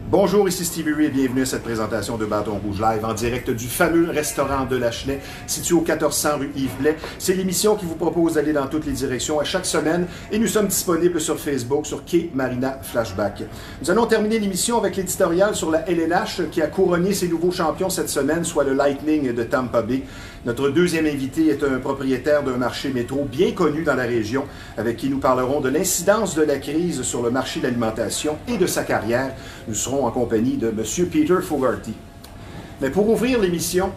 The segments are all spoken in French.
Bonjour, ici Stevie Ray et bienvenue à cette présentation de Bâton Rouge Live en direct du fameux restaurant de Lachenay, situé au 1400 rue Yves Blais. C'est l'émission qui vous propose d'aller dans toutes les directions à chaque semaine et nous sommes disponibles sur Facebook, sur Quai Marina Flashback. Nous allons terminer l'émission avec l'éditorial sur la LNH qui a couronné ses nouveaux champions cette semaine, soit le Lightning de Tampa Bay. Notre deuxième invité est un propriétaire d'un marché métro bien connu dans la région, avec qui nous parlerons de l'incidence de la crise sur le marché de l'alimentation et de sa carrière. Nous serons en compagnie de M. Peter Fogarty. Mais pour ouvrir l'émission,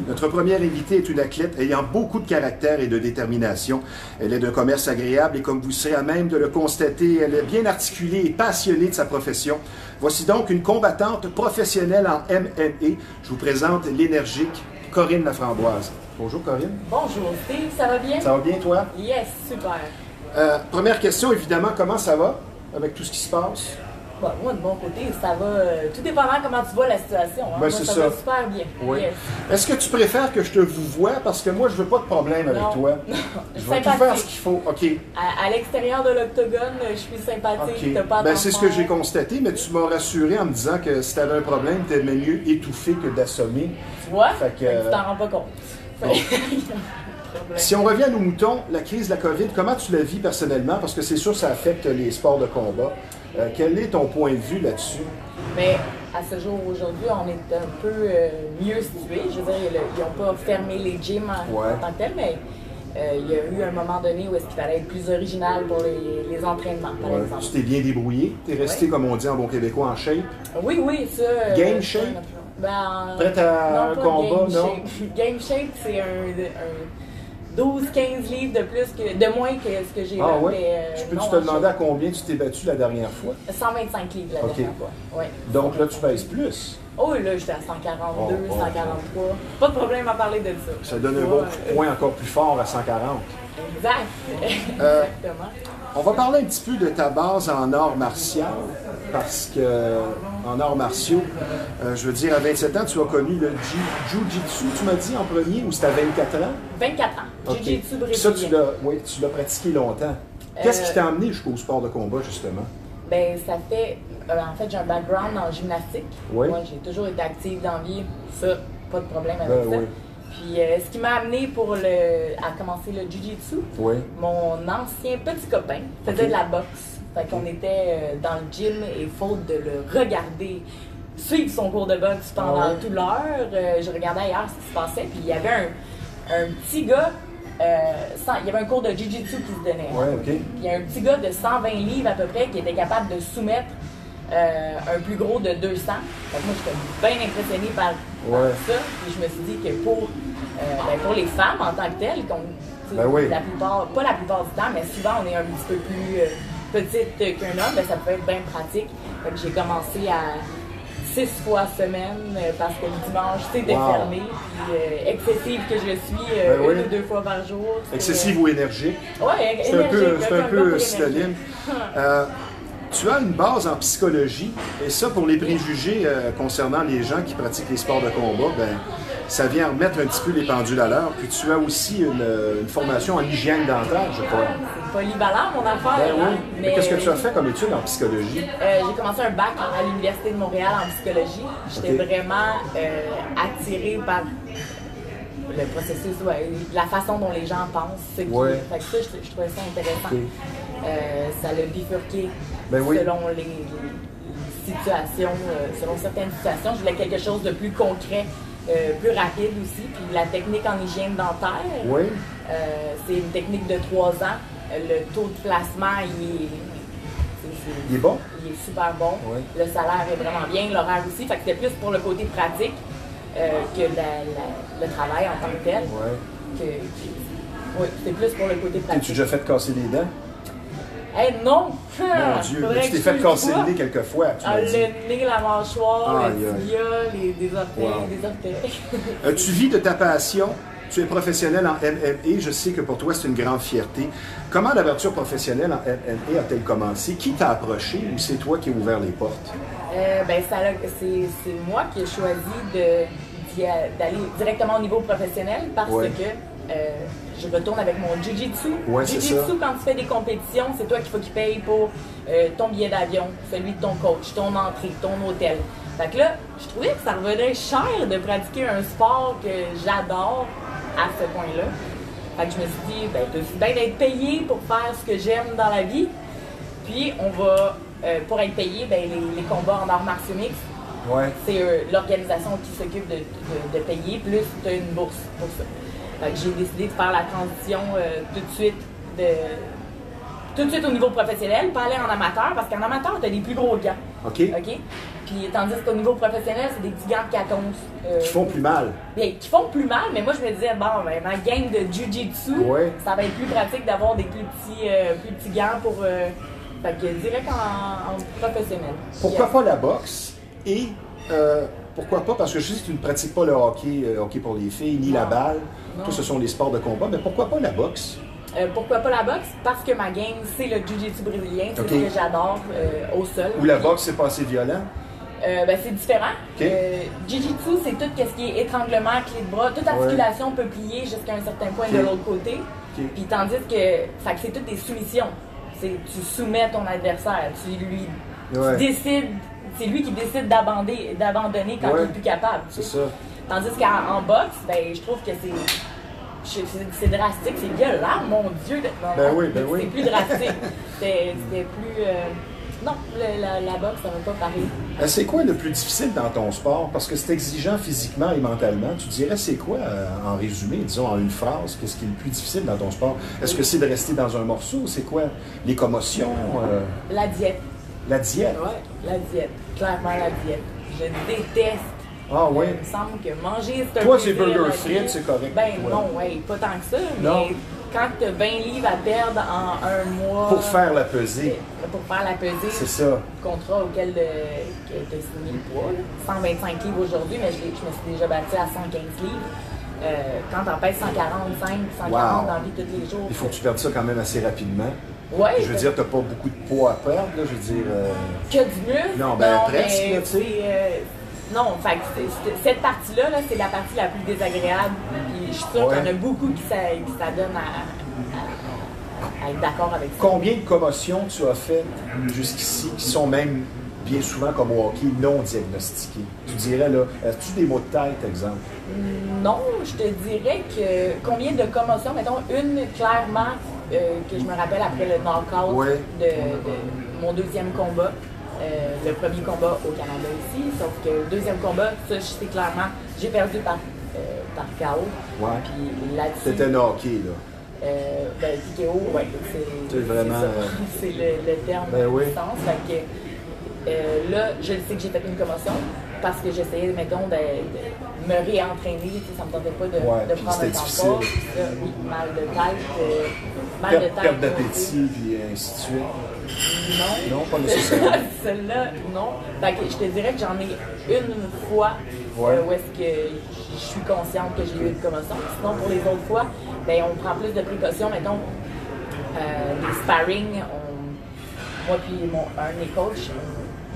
notre première invitée est une athlète ayant beaucoup de caractère et de détermination. Elle est d'un commerce agréable et comme vous serez à même de le constater, elle est bien articulée et passionnée de sa profession. Voici donc une combattante professionnelle en MMA. Je vous présente l'énergique Corinne Laframboise. Bonjour Corinne. Bonjour Steve, ça va bien? Ça va bien toi? Yes, super. Première question évidemment, comment ça va avec tout ce qui se passe? Bon, moi de mon côté, ça va, tout dépendant comment tu vois la situation. Hein? Ben, moi, ça va super bien. Oui. Yes. Est-ce que tu préfères que je te vous voie? Parce que moi, je veux pas de problème avec toi. Je vais tout faire ce qu'il faut. OK. À l'extérieur de l'octogone, je suis sympathique. Okay. T'as pas ben, c'est ce que j'ai constaté, mais tu m'as rassuré en me disant que si tu avais un problème, tu aimais mieux étouffer que d'assommer. Tu vois? Fait que, tu t'en rends pas compte. Bon. Si on revient à nos moutons, la crise de la COVID, comment tu la vis personnellement? Parce que c'est sûr que ça affecte les sports de combat. Quel est ton point de vue là-dessus? Mais à ce jour, aujourd'hui, on est un peu mieux situé. Je veux dire, ils n'ont pas fermé les gyms en tant que tel, mais il y a eu un moment donné où est-ce qu'il fallait être plus original pour les entraînements, par exemple. Tu t'es bien débrouillé? Tu es resté, comme on dit en bon québécois, en shape? Oui, oui, ça... Game shape? Prête à un combat, non? Game shape, c'est un 12-15 livres de moins que ce que j'ai là. Oui? Je peux te demander à combien tu t'es battu la dernière fois? 125 livres la dernière fois, oui. Donc là, tu pèses plus? Oh, là, j'étais à 142, 143. Pas de problème à parler de ça. Ça donne un bon coup de poing encore plus fort à 140. Exact. Exactement. On va parler un petit peu de ta base en arts martiaux, parce que en arts martiaux, je veux dire, à 27 ans, tu as connu le Jiu-Jitsu, tu m'as dit en premier, ou c'était à 24 ans? 24 ans. Okay. Jiu-Jitsu brésilien. Ça, tu l'as pratiqué longtemps. Qu'est-ce qui t'a amené jusqu'au sport de combat, justement? Ben, ça fait... en fait, j'ai un background en gymnastique. Oui. Moi, j'ai toujours été active dans la vie. Ça, pas de problème avec ça. Oui. Puis, ce qui m'a amené à commencer le Jiu-Jitsu, mon ancien petit copain faisait de la boxe. Fait qu'on était dans le gym et faute de le regarder, suivre son cours de boxe pendant toute l'heure, je regardais ailleurs ce qui se passait. Puis, il y avait un petit gars, il y avait un cours de Jiu-Jitsu qui se donnait. Puis il y a un petit gars de 120 livres à peu près qui était capable de soumettre un plus gros de 200. Fait que moi, j'étais bien impressionnée par ça. Puis je me suis dit que pour les femmes en tant que telles, la plupart, pas la plupart du temps, mais souvent on est un petit peu plus petite qu'un homme, ça peut être bien pratique. Fait que j'ai commencé à 6 fois semaine parce que le dimanche c'était fermé. Puis excessive que je suis, une ou deux fois par jour. Excessive ou énergique? Oui, énergique. C'est un peu synonyme. Tu as une base en psychologie, et ça, pour les préjugés concernant les gens qui pratiquent les sports de combat, ben, ça vient remettre un petit peu les pendules à l'heure. Puis tu as aussi une formation en hygiène dentaire, je crois. C'est polyvalent, mon affaire. Ben oui. Mais qu'est-ce que tu as fait comme étude en psychologie? J'ai commencé un bac à l'Université de Montréal en psychologie. J'étais vraiment attirée par le processus, la façon dont les gens pensent. Fait que ça, je trouvais ça intéressant. Ça l'a bifurqué selon les situations, selon certaines situations. Je voulais quelque chose de plus concret, plus rapide aussi. Puis la technique en hygiène dentaire, c'est une technique de 3 ans. Le taux de placement, il est bon? Il est super bon. Le salaire est vraiment bien, l'horaire aussi. Fait que c'était plus pour le côté pratique que le travail en tant que tel. C'était plus pour le côté pratique. T'es-tu déjà fait casser les dents? Non! Mon Dieu, tu t'es fait casser le nez quelquefois. Le nez, la mâchoire, le tibia, des orteils. Tu vis de ta passion. Tu es professionnel en MMA. Je sais que pour toi, c'est une grande fierté. Comment l'aventure professionnelle en MMA a-t-elle commencé? Qui t'a approché ou c'est toi qui as ouvert les portes? C'est moi qui ai choisi d'aller directement au niveau professionnel parce que je retourne avec mon Jiu-Jitsu. Ouais, Jiu-Jitsu, quand tu fais des compétitions, c'est toi qu'il faut qu'il paye pour ton billet d'avion, celui de ton coach, ton entrée, ton hôtel. Fait que là, je trouvais que ça revenait cher de pratiquer un sport que j'adore à ce point-là. Fait que je me suis dit, ben, c'est bien d'être payé pour faire ce que j'aime dans la vie. Puis, on va, pour être payé, ben, les combats en arts martiaux mixtes, c'est l'organisation qui s'occupe de payer, plus tu as une bourse pour ça. Fait que j'ai décidé de faire la transition tout de suite au niveau professionnel, pas aller en amateur, parce qu'en amateur, tu as des plus gros gants. OK. Puis, tandis qu'au niveau professionnel, c'est des petits gants de 14. Qui font plus mal. Bien, qui font plus mal, mais moi, je me disais, bon, ben, ma game de Jiu-Jitsu, ça va être plus pratique d'avoir des plus petits gants pour. Fait que direct en professionnel. Pourquoi pas la boxe et pourquoi pas, parce que je sais que tu ne pratiques pas le hockey pour les filles, ni la balle, tout ce sont des sports de combat, mais pourquoi pas la boxe? Pourquoi pas la boxe? Parce que ma game, c'est le Jiu-Jitsu brésilien, c'est ce que j'adore au sol. Ou la boxe, c'est pas assez violent? Ben, c'est différent. Jiu-Jitsu, c'est tout ce qui est étranglement, clé de bras, toute articulation peut plier jusqu'à un certain point de l'autre côté. Puis tandis que c'est toutes des soumissions. Tu soumets ton adversaire, tu décides, c'est lui qui décide d'abandonner quand il n'est plus capable. C'est ça. Tandis qu'en boxe, ben, je trouve que c'est drastique, c'est violent, mon Dieu. C'est plus drastique. C'était plus. Non, la boxe, ça ne va pas pareil. C'est quoi le plus difficile dans ton sport? Parce que c'est exigeant physiquement et mentalement. Tu dirais, c'est quoi, en résumé, disons, en une phrase, qu'est-ce qui est le plus difficile dans ton sport? Est-ce que c'est de rester dans un morceau? C'est quoi? Les commotions? La diète. La diète? Oui, la diète. Clairement, la diète. Je déteste. Ah oui? Il me semble que manger, c'est un Toi, plaisir, c'est burger frites, c'est correct. Ben non, pas tant que ça. Non. Mais quand tu as 20 livres à perdre en un mois... Pour faire la pesée. Pour faire la pesée. C'est ça. Le contrat auquel tu as signé le poids. 125 livres aujourd'hui, mais je me suis déjà battue à 115 livres. Quand tu en pèses 145, 140 dans la vie tous les jours... Il faut que tu perdes ça quand même assez rapidement. Ouais. Je veux dire, tu n'as pas beaucoup de poids à perdre, là. Je veux dire... Que du muscle? Non, ben presque, tu sais. Non, fait que cette partie-là, c'est la partie la plus désagréable. Puis je suis sûre qu'il y en a beaucoup qui s'adonnent à être d'accord avec ça. Combien de commotions tu as faites jusqu'ici qui sont même bien souvent comme au hockey non diagnostiquées? Tu dirais, là, as-tu des maux de tête, exemple? Non, je te dirais que combien de commotions, mettons une clairement que je me rappelle après le knock-out de mon deuxième combat. Le premier combat au Canada ici, sauf que le deuxième combat, ça, je sais clairement, j'ai perdu par KO. Ouais. Puis là-dessus. C'était un hockey, là. Ben, TKO, oui. C'est vraiment. C'est le terme de distance. Fait que, là, je sais que j'ai fait une commotion parce que j'essayais, mettons, de me réentraîner. Ça me tentait pas de prendre un temps fort. Oui, mal de tête. Perte d'appétit, puis ainsi de suite. Non. Non, pas nécessairement. Celle-là, non. Fait que je te dirais que j'en ai une fois où est-ce que je suis consciente que j'ai eu une commotion. Sinon, pour les autres fois, ben, on prend plus de précautions. Mettons, les sparring, moi puis un de mes coachs,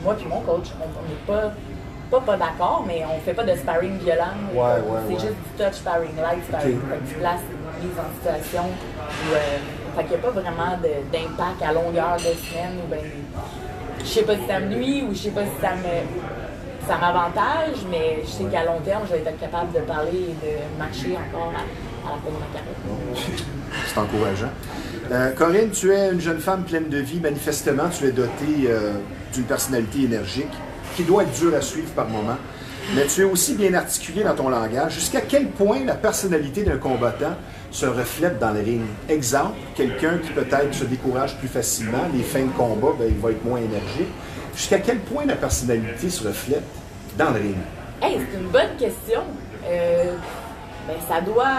moi puis mon coach, on n'est pas d'accord, mais on fait pas de sparring violent. C'est juste du touch sparring, light sparring. Fait que tu places une mise en situation où fait qu'il n'y a pas vraiment d'impact à longueur de semaine. Ou ben, je sais pas si ça me nuit ou je sais pas si ça m'avantage, mais je sais qu'à long terme, je vais être capable de parler et de marcher encore à la fin de ma carrière. C'est encourageant. Corinne, tu es une jeune femme pleine de vie. Manifestement, tu es dotée d'une personnalité énergique qui doit être dure à suivre par moments. Mais tu es aussi bien articulé dans ton langage. Jusqu'à quel point la personnalité d'un combattant se reflète dans le ring? Exemple, quelqu'un qui peut-être se décourage plus facilement, les fins de combat, ben, il va être moins énergique. Jusqu'à quel point la personnalité se reflète dans le ring? Hey, c'est une bonne question. Ben, ça doit...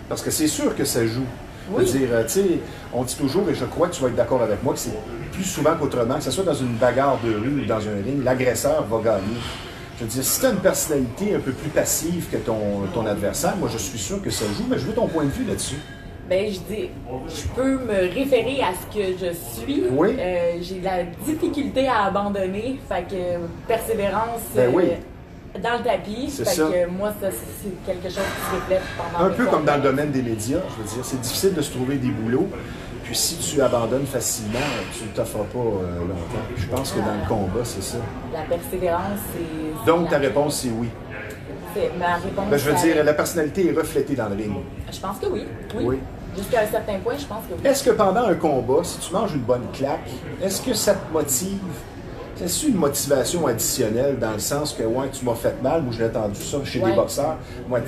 Parce que c'est sûr que ça joue. Oui. Je veux dire, tu sais, on dit toujours, et je crois que tu vas être d'accord avec moi, que c'est plus souvent qu'autrement, que ce soit dans une bagarre de rue ou dans un ring, l'agresseur va gagner. Je veux dire, si tu as une personnalité un peu plus passive que ton adversaire, moi je suis sûr que ça joue, mais je veux ton point de vue là-dessus. Ben, je peux me référer à ce que je suis. Oui. J'ai de la difficulté à abandonner, fait que persévérance. Ben oui. dans le tapis. C'est fait ça. que moi, ça, c'est quelque chose qui se reflète pendant Un mes peu comme dans le combats. domaine des médias, je veux dire, c'est difficile de se trouver des boulots. Puis si tu abandonnes facilement, tu ne t'offres pas longtemps. Je pense que dans le combat, c'est ça. La persévérance, c'est... Donc ta réponse, c'est oui. Ma réponse, Ben, je veux dire, la personnalité est reflétée dans le ring. Je pense que oui. Oui. Jusqu'à un certain point, je pense que oui. Est-ce que pendant un combat, si tu manges une bonne claque, est-ce que ça te motive? C'est une motivation additionnelle dans le sens que, ouais, tu m'as fait mal, ou j'ai entendu ça chez des boxeurs, moi,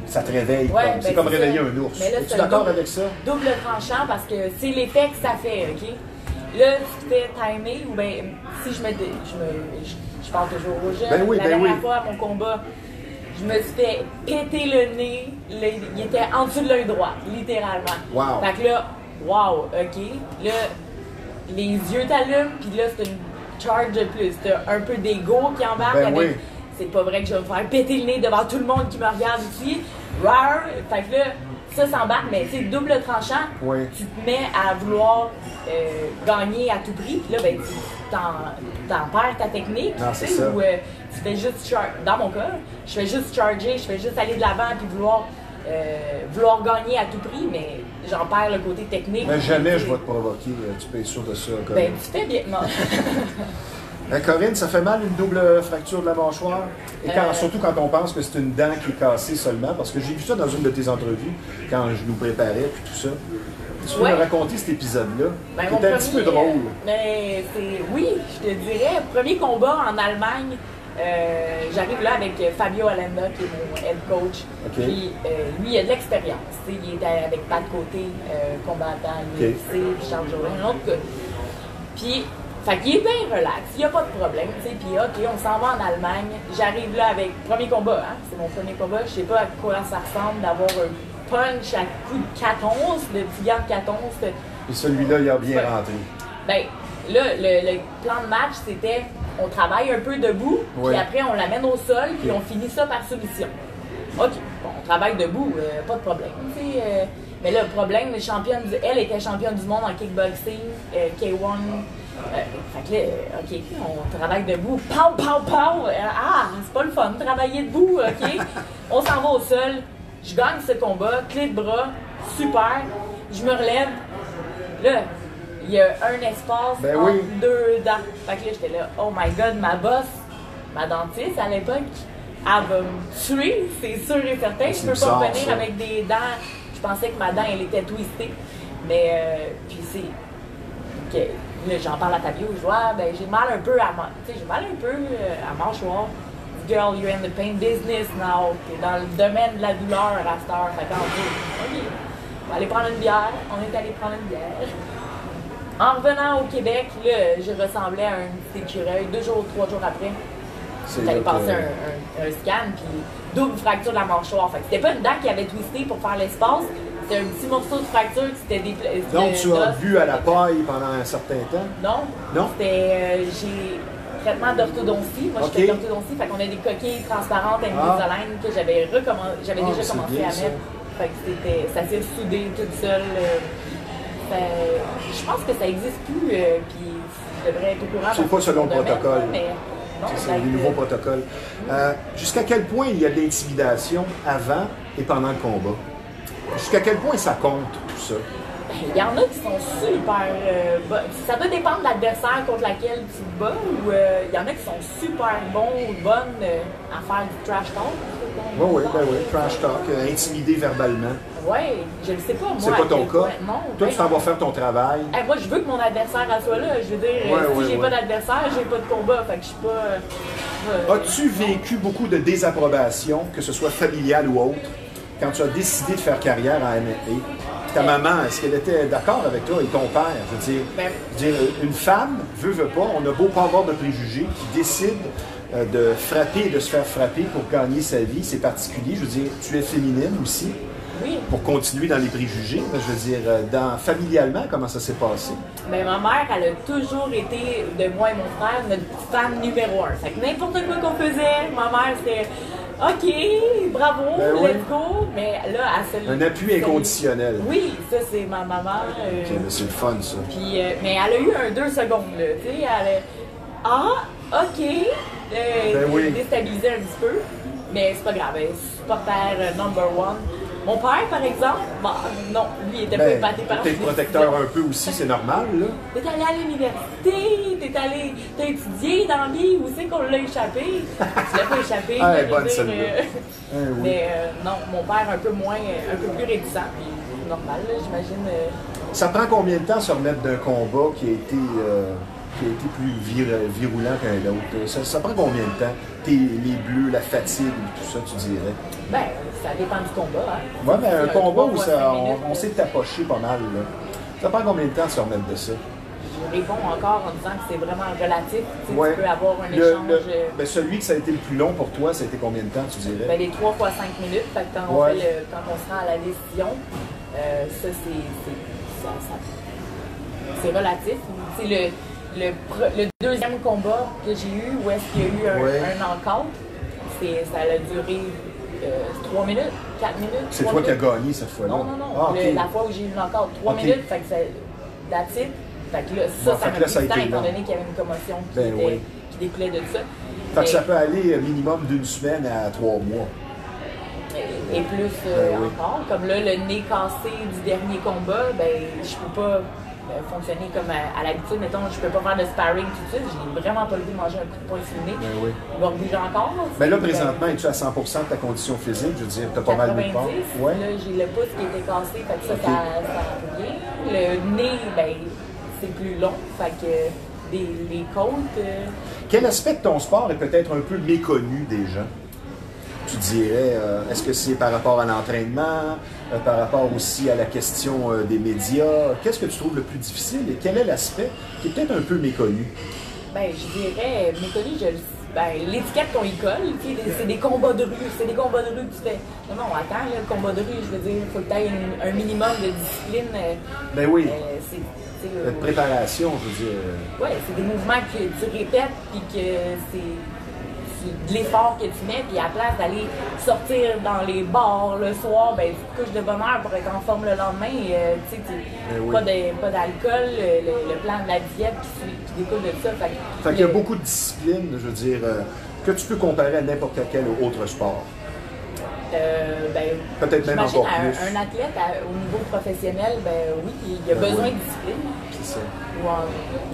ça te réveille. Ouais, c'est ben, comme c'est réveiller ça. un ours. Mais là, Es-tu c'est d'accord double- avec ça? Double tranchant parce que c'est l'effet que ça fait, OK? Là, tu fais timer ou bien si je parle toujours aux jeunes. Ben oui, la ben dernière oui. fois à mon combat, je me suis fait péter le nez. Il était en dessous de l'œil droit, littéralement. Wow. Fait que là, wow, OK. Là, les yeux t'allument, puis là, c'est une charge de plus. T'as un peu d'ego qui embarque Ben avec. oui. C'est pas vrai que je vais me faire péter le nez devant tout le monde qui me regarde ici. Rar! Fait que là, ça s'embarque, mais c'est double tranchant. Oui. Tu te mets à vouloir gagner à tout prix, puis là, ben, tu t'en perds ta technique. Non, tu sais, c'est ça. ou tu fais juste dans mon cas, je fais juste charger, je fais juste aller de l'avant puis vouloir gagner à tout prix, mais j'en perds le côté technique. Mais jamais je vais te provoquer, tu peux être sûr de ça. Ben, Corinne. tu fais bien. Non. Corinne, ça fait mal une double fracture de la mâchoire? Et surtout quand on pense que c'est une dent qui est cassée seulement, parce que j'ai vu ça dans une de tes entrevues, quand je nous préparais, puis tout ça. Tu veux Ouais. me raconter cet épisode-là? Ben, qui mon était un petit peu premier, drôle. Mais oui, je te dirais, premier combat en Allemagne, j'arrive là avec Fabio Allenda, qui est mon head coach. OK. Puis lui, il a de l'expérience. Tu sais, il était avec Pat Côté, combattant, l'UFC, puis Charles Jourdain, un autre gars. Puis, fait qu'il est bien relax, il n'y a pas de problème. Tu sais, puis OK, on s'en va en Allemagne. J'arrive là avec premier combat, hein, c'est mon premier combat. Je sais pas à quoi ça ressemble d'avoir un punch à coup de 4-11, le petit gant de 4-11. Et celui-là, il a bien rentré. Ben, là, le plan de match, c'était on travaille un peu debout, Ouais. puis après on l'amène au sol, puis Ok. on finit ça par soumission. OK, bon, on travaille debout, pas de problème. Tu sais, mais là, le problème, elle était championne du monde en kickboxing, K1. Fait que là, OK, on travaille debout. Pow, pow, pow! C'est pas le fun, travailler debout, OK? On s'en va au sol. Je gagne ce combat, clé de bras, super. Je me relève. Là, il y a un espace Ben entre oui. deux dents. Fait que là, j'étais là, oh my God, ma boss, ma dentiste à l'époque, elle va me tuer, c'est sûr et certain. C'est Je peux bizarre, pas revenir ça. avec des dents. Je pensais que ma dent, elle était twistée. Mais, puis c'est... que là, j'en parle à Fabio, je vois, ben, j'ai mal un peu tu sais, j'ai mal un peu à mâchoire. Girl, you're in the pain business now. T'es dans le domaine de la douleur à cette heure. Fait qu'en gros, OK, on va aller prendre une bière. On est allé prendre une bière. En revenant au Québec, là, je ressemblais à un petit écureuil. 2 jours, 3 jours après, C'est j'allais là que- passer un scan, puis double fracture de la mâchoire. Fait que c'était pas une dent qui avait twisté pour faire l'espace, c'était un petit morceau de fracture qui s'était déplacé. Donc, tu as bu à la paille pendant un certain temps? Non. Non? C'était. J'ai traitement d'orthodontie. Moi, Ok. je fais de l'orthodontie. Fait qu'on a des coquilles transparentes avec des isolines que j'avais déjà c'est commencé bien, à ça. mettre. Fait que ça s'est soudé toute seule. Je pense que ça n'existe plus. Puis je devrais être au courant. C'est pas selon le dans mon domaine, protocole. Mais non, C'est ça a les été- nouveaux protocoles. Jusqu'à quel point il y a de l'intimidation avant et pendant le combat? Jusqu'à quel point ça compte, tout ça? Il y en a qui sont super bons. Ça doit dépendre de l'adversaire contre laquelle tu te bats ou il y en a qui sont super bons ou bonnes à faire du trash talk. Oui, trash talk, intimider verbalement. Oui, je ne sais pas, moi. C'est pas à ton quel cas? point- Non. Toi, ben tu t'en non. vas faire ton travail. Moi, je veux que mon adversaire elle soit là. Je veux dire, Ouais, si j'ai ouais. pas d'adversaire, j'ai pas de combat. Fait que je suis pas. As-tu vécu beaucoup de désapprobation, que ce soit familiale ou autre, quand tu as décidé de faire carrière en MMA? Ta maman, est-ce qu'elle était d'accord avec toi et ton père? Je veux dire, une femme, veut pas, on a beau pas avoir de préjugés, qui décide de frapper et de se faire frapper pour gagner sa vie, c'est particulier. Je veux dire, tu es féminine aussi, Oui. pour continuer dans les préjugés. Je veux dire, familialement, comment ça s'est passé? Ben, ma mère, elle a toujours été, de moi et mon frère, notre fan numéro 1. Fait que n'importe quoi qu'on faisait, ma mère, c'était OK, bravo, Ben oui. let's go. Mais là, elle se Un appui inconditionnel. Oui, ça, c'est ma maman. Ok, mais c'est le fun, ça. Puis, mais elle a eu un 2 secondes, là. Tu sais, elle a. Ah, OK. déstabilisé un petit peu. Mais c'est pas grave, supporter number one. Mon père, par exemple, non, lui, il était pas épaté par t'es protecteur un peu aussi, c'est normal, là. T'es allé à l'université, t'as étudié dans la vie, où c'est qu'on l'a échappé? Tu l'as pas échappé, bonne celle-là. Oui. Mais non, mon père un peu plus réticent, puis normal, là, j'imagine. Ça prend combien de temps se remettre d'un combat qui a été plus virulent qu'un autre? Ça prend combien de temps? Les bleus, la fatigue, tout ça, tu dirais? Ben, ça dépend du combat. Hein? Oui, mais un combat où on s'est tapoché pas mal. Là. Ça prend combien de temps de se remettre de ça? Je réponds encore en disant que c'est vraiment relatif. Tu peux avoir un échange. Celui que ça a été le plus long pour toi, ça a été combien de temps, tu dirais? Ben, les 3 fois 5 minutes. Fait que quand on se rend à la décision, ça, c'est relatif. Le deuxième combat que j'ai eu, où est-ce qu'il y a eu un knockout, ça a duré 3 minutes, 4 minutes. C'est toi qui as gagné cette fois-là? Non. La fois où j'ai eu le knockout, 3 minutes, fait que c'est that's it. Fait que là, ça m'a pris du temps, étant donné qu'il y avait une commotion qui découlait de ça. Fait que ça peut aller minimum d'une semaine à 3 mois. Et plus encore. Comme là, le nez cassé du dernier combat, je peux pas fonctionner comme à l'habitude. Mettons, je peux pas faire de sparring tout de suite. J'ai vraiment pas le goût de manger un coup de poing sur le nez. Il va rebouger encore. Mais là, présentement, es-tu à 100% de ta condition physique? Je veux dire, t'as pas mal de part. Là, j'ai le pouce qui était cassé, fait que ça revient. Le nez, c'est plus long, fait que les côtes... Quel aspect de ton sport est peut-être un peu méconnu des gens? Tu dirais, est-ce que c'est par rapport à l'entraînement, par rapport aussi à la question des médias? Qu'est-ce que tu trouves le plus difficile et quel est l'aspect qui est peut-être un peu méconnu? Je dirais méconnu, l'étiquette qu'on y colle, c'est des combats de rue, que tu fais. Non, attends, le combat de rue, je veux dire, il faut que tu aies un minimum de discipline. Oui. De préparation, je veux dire. Oui, c'est des mouvements que tu répètes, puis que c'est de l'effort que tu mets, puis à la place d'aller sortir dans les bars le soir, tu te couches de bonne heure pour être en forme le lendemain. Pas d'alcool, le plan de la diète qui découle de ça. Fait qu'il y a beaucoup de disciplines, je veux dire, que tu peux comparer à n'importe quel autre sport. Peut-être même encore plus. Un athlète au niveau professionnel, oui, il a besoin de discipline. C'est ça.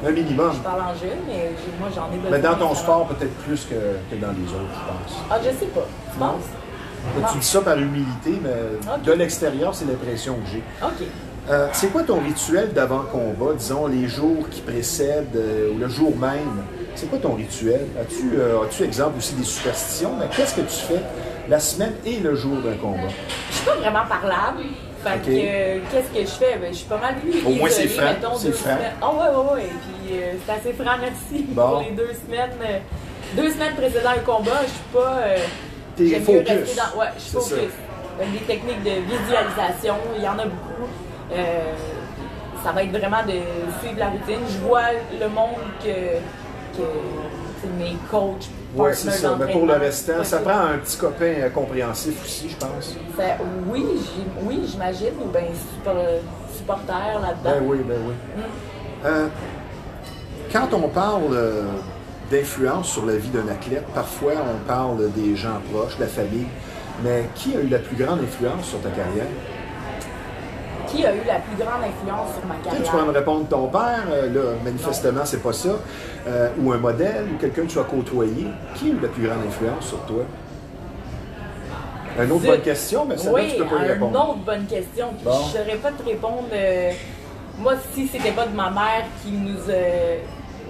Un minimum. Je parle en jeune, mais moi j'en ai besoin. Mais dans ton sport, peut-être plus que dans les autres, je pense. Ah, je sais pas. Tu penses? Tu dis ça par humilité, mais de l'extérieur, c'est l'impression que j'ai. OK. C'est quoi ton rituel d'avant-combat, disons, les jours qui précèdent ou le jour même? C'est quoi ton rituel? As-tu exemple aussi des superstitions? Mais qu'est-ce que tu fais la semaine et le jour d'un combat? Je suis pas vraiment parlable. Fait que, qu'est-ce que je fais? Je suis pas mal plus au moins c'est franc. C'est franc. Ouais. Puis c'est assez franc, merci. Pour les 2 semaines. 2 semaines précédant un combat, je suis pas... T'es focus. Je suis focus. Des techniques de visualisation, il y en a beaucoup. Ça va être vraiment de suivre la routine. Je vois le monde que mes coachs, oui, c'est ça. Mais pour le restant, ça prend un petit copain compréhensif aussi, je pense. Oui, j'imagine, ou bien supporter là-dedans. Oui. Quand on parle d'influence sur la vie d'un athlète, parfois on parle des gens proches, de la famille, mais qui a eu la plus grande influence sur ta carrière? Qui a eu la plus grande influence sur ma carrière? Tu pourrais me répondre ton père, là, manifestement, c'est pas ça. Ou un modèle, ou quelqu'un que tu as côtoyé. Qui a eu la plus grande influence sur toi? Une autre bonne question, mais ça tu peux pas y répondre. Une autre bonne question. Puis je ne saurais pas te répondre. Moi, si c'était pas de ma mère qui nous...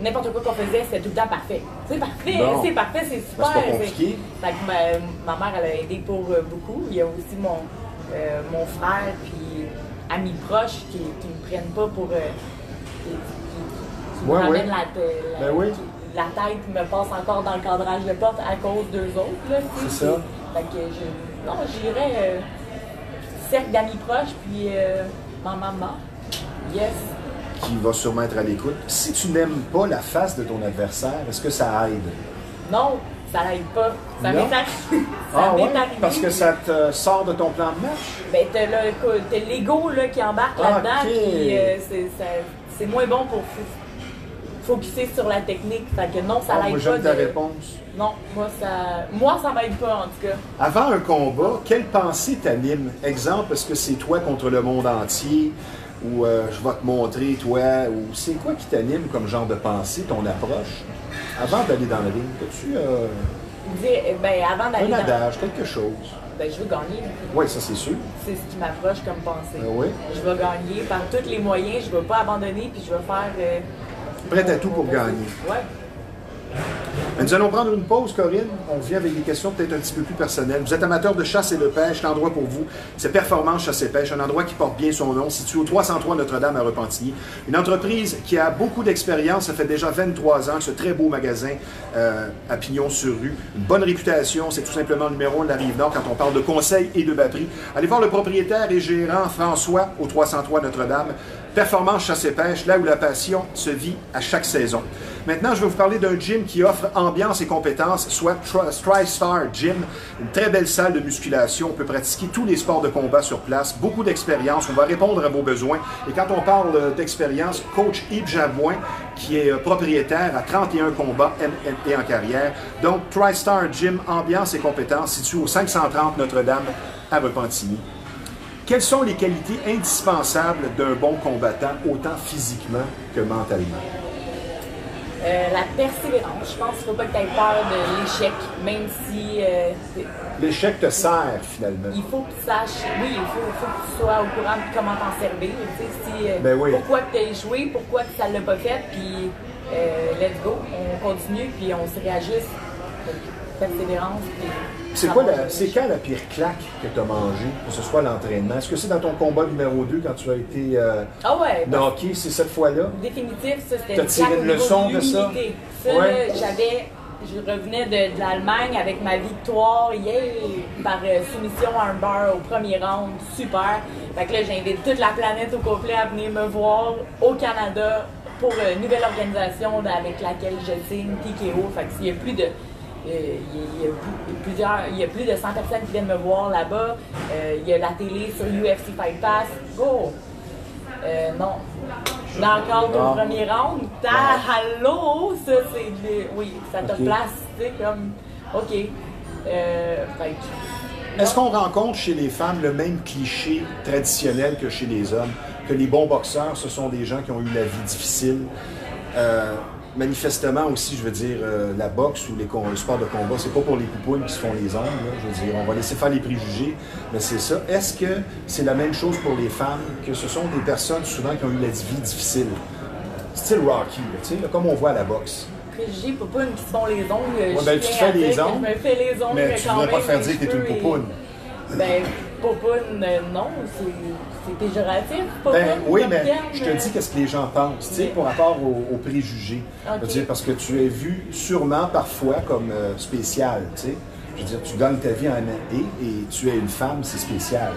n'importe quoi qu'on faisait, c'était tout le temps parfait. C'est parfait, c'est parfait, c'est super. C'est pas compliqué. Fait que ma mère, elle a aidé pour beaucoup. Il y a aussi mon frère, puis amis proches qui me prennent pas pour... qui me ramènent la tête me passe encore dans le cadrage de porte à cause d'eux autres. Là, c'est ça. Fait que j'irais cercle d'amis proches, puis ma maman. Yes. Qui va sûrement être à l'écoute. Si tu n'aimes pas la face de ton adversaire, est-ce que ça aide? Non, ça l'aide pas. Ça m'est arrivé. Arrivé. Parce que ça te sort de ton plan de match? T'as l'ego qui embarque là-dedans, puis c'est moins bon pour focusser sur la technique. Fait que non, ça l'aide moi, pas j'aime ta de... réponse. Non, moi, ça m'aide pas, en tout cas. Avant un combat, quelle pensée t'anime? Exemple, est-ce que c'est toi contre le monde entier? Ou je vais te montrer, toi? Ou c'est quoi qui t'anime comme genre de pensée, ton approche? Avant d'aller dans le ring, as-tu Avant d'aller un adage, quelque chose? Ben, je veux gagner. Oui, ça c'est sûr. C'est ce qui m'approche comme pensée. Oui. Je vais gagner par tous les moyens, je ne vais pas abandonner, puis je vais faire... Prête à tout pour gagner. Ouais. Mais nous allons prendre une pause, Corinne. On vient avec des questions peut-être un petit peu plus personnelles. Vous êtes amateur de chasse et de pêche, l'endroit pour vous, c'est Performance Chasse et Pêche, un endroit qui porte bien son nom, situé au 303 Notre-Dame à Repentigny. Une entreprise qui a beaucoup d'expérience, ça fait déjà 23 ans, ce très beau magasin à Pignon-sur-Rue. Une bonne réputation, c'est tout simplement le numéro 1 de la Rive-Nord quand on parle de conseils et de bas prix. Allez voir le propriétaire et gérant François au 303 Notre-Dame. Performance Chasse et Pêche, là où la passion se vit à chaque saison. Maintenant, je vais vous parler d'un gym qui offre ambiance et compétences, soit TriStar Gym, une très belle salle de musculation. On peut pratiquer tous les sports de combat sur place, beaucoup d'expérience. On va répondre à vos besoins. Et quand on parle d'expérience, coach Yves Jabouin, qui est propriétaire à 31 combats MMA en carrière. Donc, TriStar Gym, ambiance et compétences, situé au 530 Notre-Dame à Repentigny. Quelles sont les qualités indispensables d'un bon combattant, autant physiquement que mentalement? La persévérance. Je pense qu'il ne faut pas que tu aies peur de l'échec, même si... L'échec te sert, finalement. Il faut que tu saches... Oui, il faut que tu sois au courant de comment t'en servir. Tu sais, Ben oui. Pourquoi tu as échoué, pourquoi que ça ne l'a pas fait, puis let's go, on continue, puis on se réajuste. Persévérance, puis... C'est quand la pire claque que tu as mangée, que ce soit l'entraînement? Est-ce que c'est dans ton combat numéro 2 quand tu as été knocké, c'est cette fois-là? Définitif, ça c'était une tiré une leçon de ça? Ouais. Je revenais de l'Allemagne avec ma victoire, par soumission armbar au premier round, super. Fait que là, j'invite toute la planète au complet à venir me voir au Canada pour une nouvelle organisation avec laquelle je signe, TKO. Fait que s'il y a plus de... Il y a plus de 100 personnes qui viennent me voir là-bas. Il y a la télé sur UFC Fight Pass. Go! Non. Knock-out au premier round. Allô! Ça, c'est... Oui, ça te place, tu sais, comme... OK. Est-ce qu'on rencontre chez les femmes le même cliché traditionnel que chez les hommes? Que les bons boxeurs, ce sont des gens qui ont eu la vie difficile? Manifestement aussi, je veux dire, la boxe ou le sport de combat, c'est pas pour les poupounes qui se font les ongles. Là. Je veux dire, on va laisser faire les préjugés, mais c'est ça. Est-ce que c'est la même chose pour les femmes, que ce sont des personnes souvent qui ont eu la vie difficile? Style Rocky, tu sais, comme on voit à la boxe. Préjugés, poupounes qui se font les ongles. Ouais, ben, tu te fais les ongles, je me fais les ongles, mais tu ne voudrais pas faire dire que tu es une poupoune. Ben, poupoune, non, c'est péjoratif, poupoune. Ben, oui, mais je te dis qu'est-ce que les gens pensent, tu sais, par rapport aux préjugés. Okay. Je veux dire, parce que tu es vu sûrement parfois comme spécial, tu sais. Je veux dire, tu gagnes ta vie en MMA et tu es une femme, c'est spécial.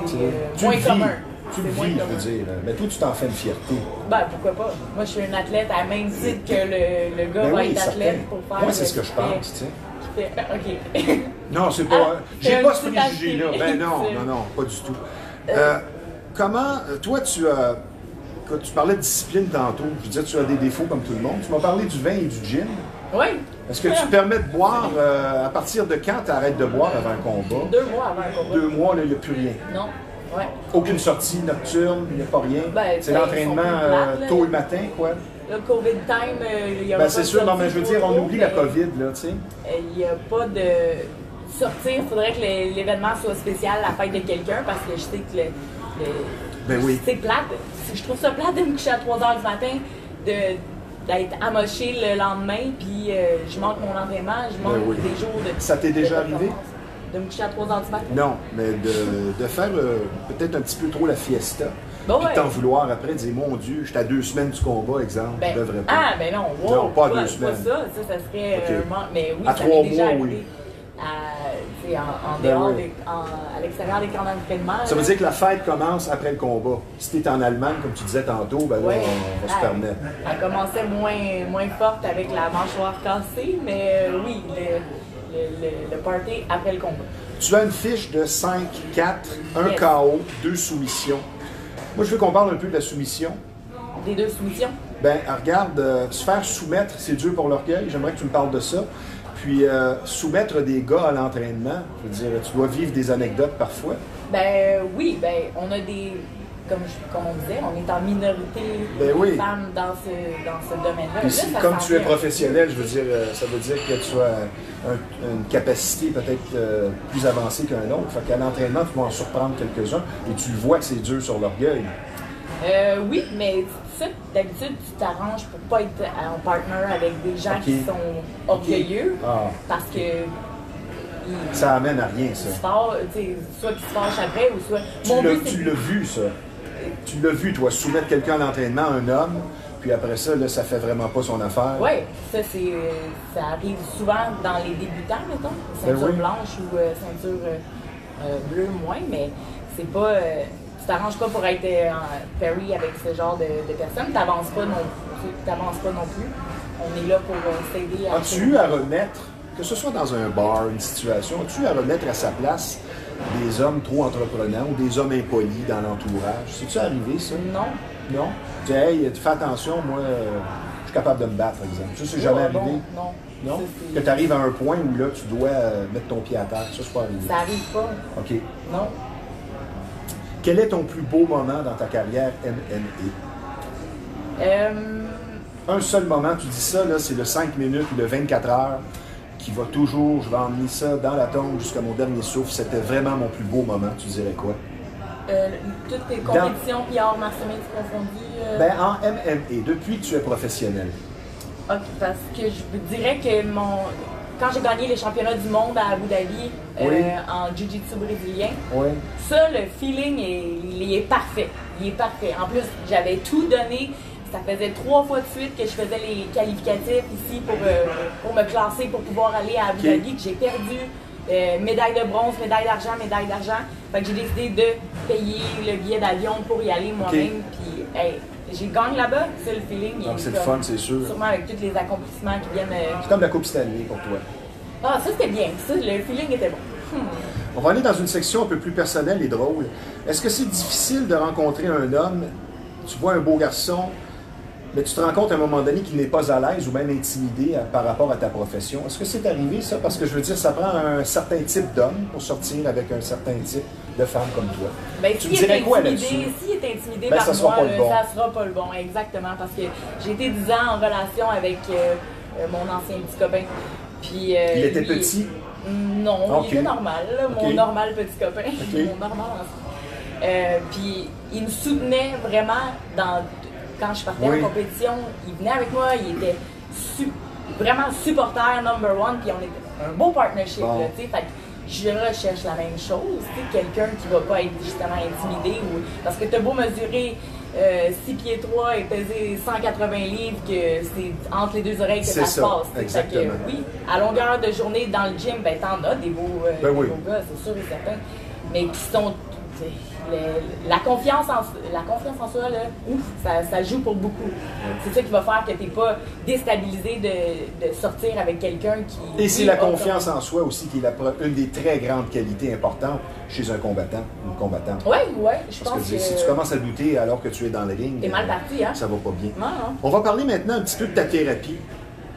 C'est moins commun. Tu le vis, je veux dire. Mais toi, tu t'en fais une fierté. Ben, pourquoi pas? Moi, je suis une athlète à même titre que le gars ben va oui, être athlète pour faire... Moi, c'est ce que je pense, tu sais. OK. Non, c'est pas... J'ai pas ce préjugé-là. Ben non, pas du tout. Comment... Toi, tu parlais de discipline tantôt. Je disais, tu as des défauts comme tout le monde. Tu m'as parlé du vin et du gin. Oui. Est-ce que tu permets de boire... à partir de quand tu arrêtes de boire avant un combat? 2 mois avant un combat. 2 mois, là, il n'y a plus rien. Non. Ouais. Aucune sortie nocturne, il n'y a pas rien. Ben, c'est l'entraînement tôt le matin, quoi. Le COVID time, il y a ben, c'est sûr, non, mais je veux dire, on oublie la COVID, là, tu sais. Il n'y a pas de... Sortir, il faudrait que l'événement soit spécial, la fête de quelqu'un, parce que je sais que ben oui. C'est plate. Je trouve ça plate de me coucher à 3 h du matin, d'être amoché le lendemain, puis je manque mon entraînement, je manque des jours de... Ça t'est déjà arrivé? De me coucher à 3 h du matin? Non, mais de faire peut-être un petit peu trop la fiesta. Bon, puis de t'en vouloir après, de dire, mon Dieu, j'étais à 2 semaines du combat, exemple, ben, je devrais pas. Ah, ben non, wow, non, pas à 2 semaines. Pas ça serait okay. Mais oui, à ça 3 m'est déjà mois, arrivé. Oui. En dehors, à l'extérieur des camps d'entraînement. Ça veut dire que la fête commence après le combat. Si tu es en Allemagne, comme tu disais tantôt, ben là, on va se permettre. Elle commençait moins forte avec la mâchoire cassée, mais oui, le party après le combat. Tu as une fiche de 5-4, 1 KO, 2 soumissions. Moi, je veux qu'on parle un peu de la soumission. Des 2 soumissions? Ben, regarde, se faire soumettre, c'est dur pour l'orgueil. J'aimerais que tu me parles de ça. Puis, soumettre des gars à l'entraînement, je veux dire, tu dois vivre des anecdotes parfois. Ben oui, ben on a des... Comme on disait, on est en minorité de femmes dans ce domaine-là. Là, comme tu es professionnel, je veux dire, ça veut dire que tu as une capacité peut-être plus avancée qu'un autre. Fait qu'à l'entraînement, tu vas en surprendre quelques-uns et tu vois que c'est dur sur l'orgueil. Oui, mais ça, d'habitude, tu t'arranges pour pas être en partner avec des gens qui sont orgueilleux parce que ça amène à rien, ça. Soit qu'ils se fâchent après ou soit... Tu l'as vu, ça. Tu l'as vu, toi, soumettre quelqu'un à l'entraînement, un homme, puis après ça, là, ça fait vraiment pas son affaire. Oui, ça arrive souvent dans les débutants, mettons, ceinture blanche ou ceinture bleue moins, mais c'est pas... tu t'arranges pas pour être en pairing avec ce genre de personnes, tu n'avances pas non plus. On est là pour s'aider à... As-tu eu à remettre, que ce soit dans un bar, une situation, as-tu eu à remettre à sa place des hommes trop entreprenants ou des hommes impolis dans l'entourage? C'est-tu arrivé, ça? Non. Non? Tu dis, hey, fais attention, moi, je suis capable de me battre, par exemple. Ça, c'est jamais arrivé? Non. Non? Que tu arrives à un point où là, tu dois mettre ton pied à terre. Ça, c'est pas arrivé. Ça arrive pas. OK. Non. Quel est ton plus beau moment dans ta carrière MMA? Un seul moment, tu dis ça, là, c'est le 5 minutes ou le 24 heures qui va toujours, je vais emmener ça dans la tombe jusqu'à mon dernier souffle. C'était vraiment mon plus beau moment, tu dirais quoi? Toutes tes compétitions puis hors martial mixte confondues? Ben, en MMA, depuis que tu es professionnel. OK, parce que je dirais que quand j'ai gagné les championnats du monde à Abu Dhabi en jiu-jitsu brésilien, ça, le feeling, il est parfait. Il est parfait. En plus, j'avais tout donné. Ça faisait 3 fois de suite que je faisais les qualificatifs ici pour me classer, pour pouvoir aller à Abu Dhabi, que j'ai perdu. Médaille de bronze, médaille d'argent, médaille d'argent. Fait que j'ai décidé de payer le billet d'avion pour y aller moi-même. Puis, j'ai gagné là-bas, c'est le feeling. C'est le fun, c'est sûr. Sûrement avec tous les accomplissements qui viennent. C'est comme la Coupe Stanley pour toi. Ah, ça c'était bien. Ça, le feeling était bon. On va aller dans une section un peu plus personnelle et drôle. Est-ce que c'est difficile de rencontrer un homme, tu vois un beau garçon, mais tu te rends compte à un moment donné qu'il n'est pas à l'aise ou même intimidé par rapport à ta profession? Est-ce que c'est arrivé, ça? Parce que je veux dire, ça prend un certain type d'homme pour sortir avec un certain type de femme comme toi. Ben, tu me dirais quoi là-dessus? S'il est intimidé ben, par ça moi, bon. ça sera pas le bon, exactement. Parce que j'ai été 10 ans en relation avec mon ancien petit copain. Puis, il était petit? Non, il était normal, là, mon normal petit copain. Mon normal ancien. Puis il me soutenait vraiment quand je partais en compétition. Il venait avec moi, il était vraiment supporter number one, puis on était un beau partnership. Là, fait que je recherche la même chose, quelqu'un qui va pas être justement intimidé. Parce que tu as beau mesurer 6 pieds 3 et peser 180 livres, que c'est entre les deux oreilles que ça se passe. Exactement. Fait que, oui, à longueur de journée dans le gym, ben t'en as des beaux gars, c'est sûr et certain. Mais qui sont... La confiance en soi, là, ça joue pour beaucoup. C'est ça qui va faire que tu n'es pas déstabilisé de sortir avec quelqu'un qui... Et c'est la confiance en soi aussi qui est une des très grandes qualités importantes chez un combattant, une combattante. Oui, je pense que... si tu commences à douter alors que tu es dans le ring, t'es mal parti, hein? Ça va pas bien. Non. On va parler maintenant un petit peu de ta thérapie.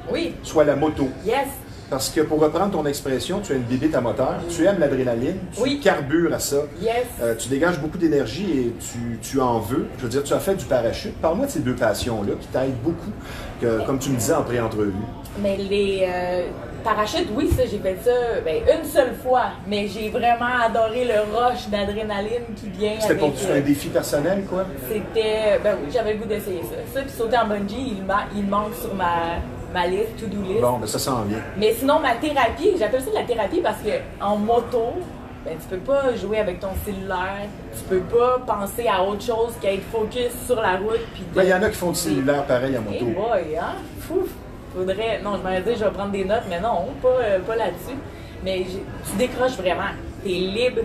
Oui. Soit la moto. Yes. Parce que pour reprendre ton expression, tu as une bibite à moteur, tu aimes l'adrénaline, tu carbures à ça, tu dégages beaucoup d'énergie et tu en veux. Je veux dire, tu as fait du parachute. Parle-moi de ces deux passions-là qui t'aident beaucoup, comme tu me disais en pré-entrevue. Mais les parachutes, oui, ça, j'ai fait ça une seule fois, mais j'ai vraiment adoré le rush d'adrénaline qui vient C'était pour un défi personnel, quoi? C'était, oui, j'avais le goût d'essayer ça. Ça, puis sauter en bungee, il manque sur ma liste, to-do list. Bon, ben ça s'en vient. Mais sinon, ma thérapie, j'appelle ça de la thérapie parce qu'en moto, tu peux pas jouer avec ton cellulaire, tu peux pas penser à autre chose qu'à être focus sur la route. Il y en a qui font du cellulaire pareil à moto. Hey boy, hein? Fouf! Faudrait... Non, je m'avais dit, je vais prendre des notes, mais non, pas là-dessus. Mais tu décroches vraiment. T'es libre,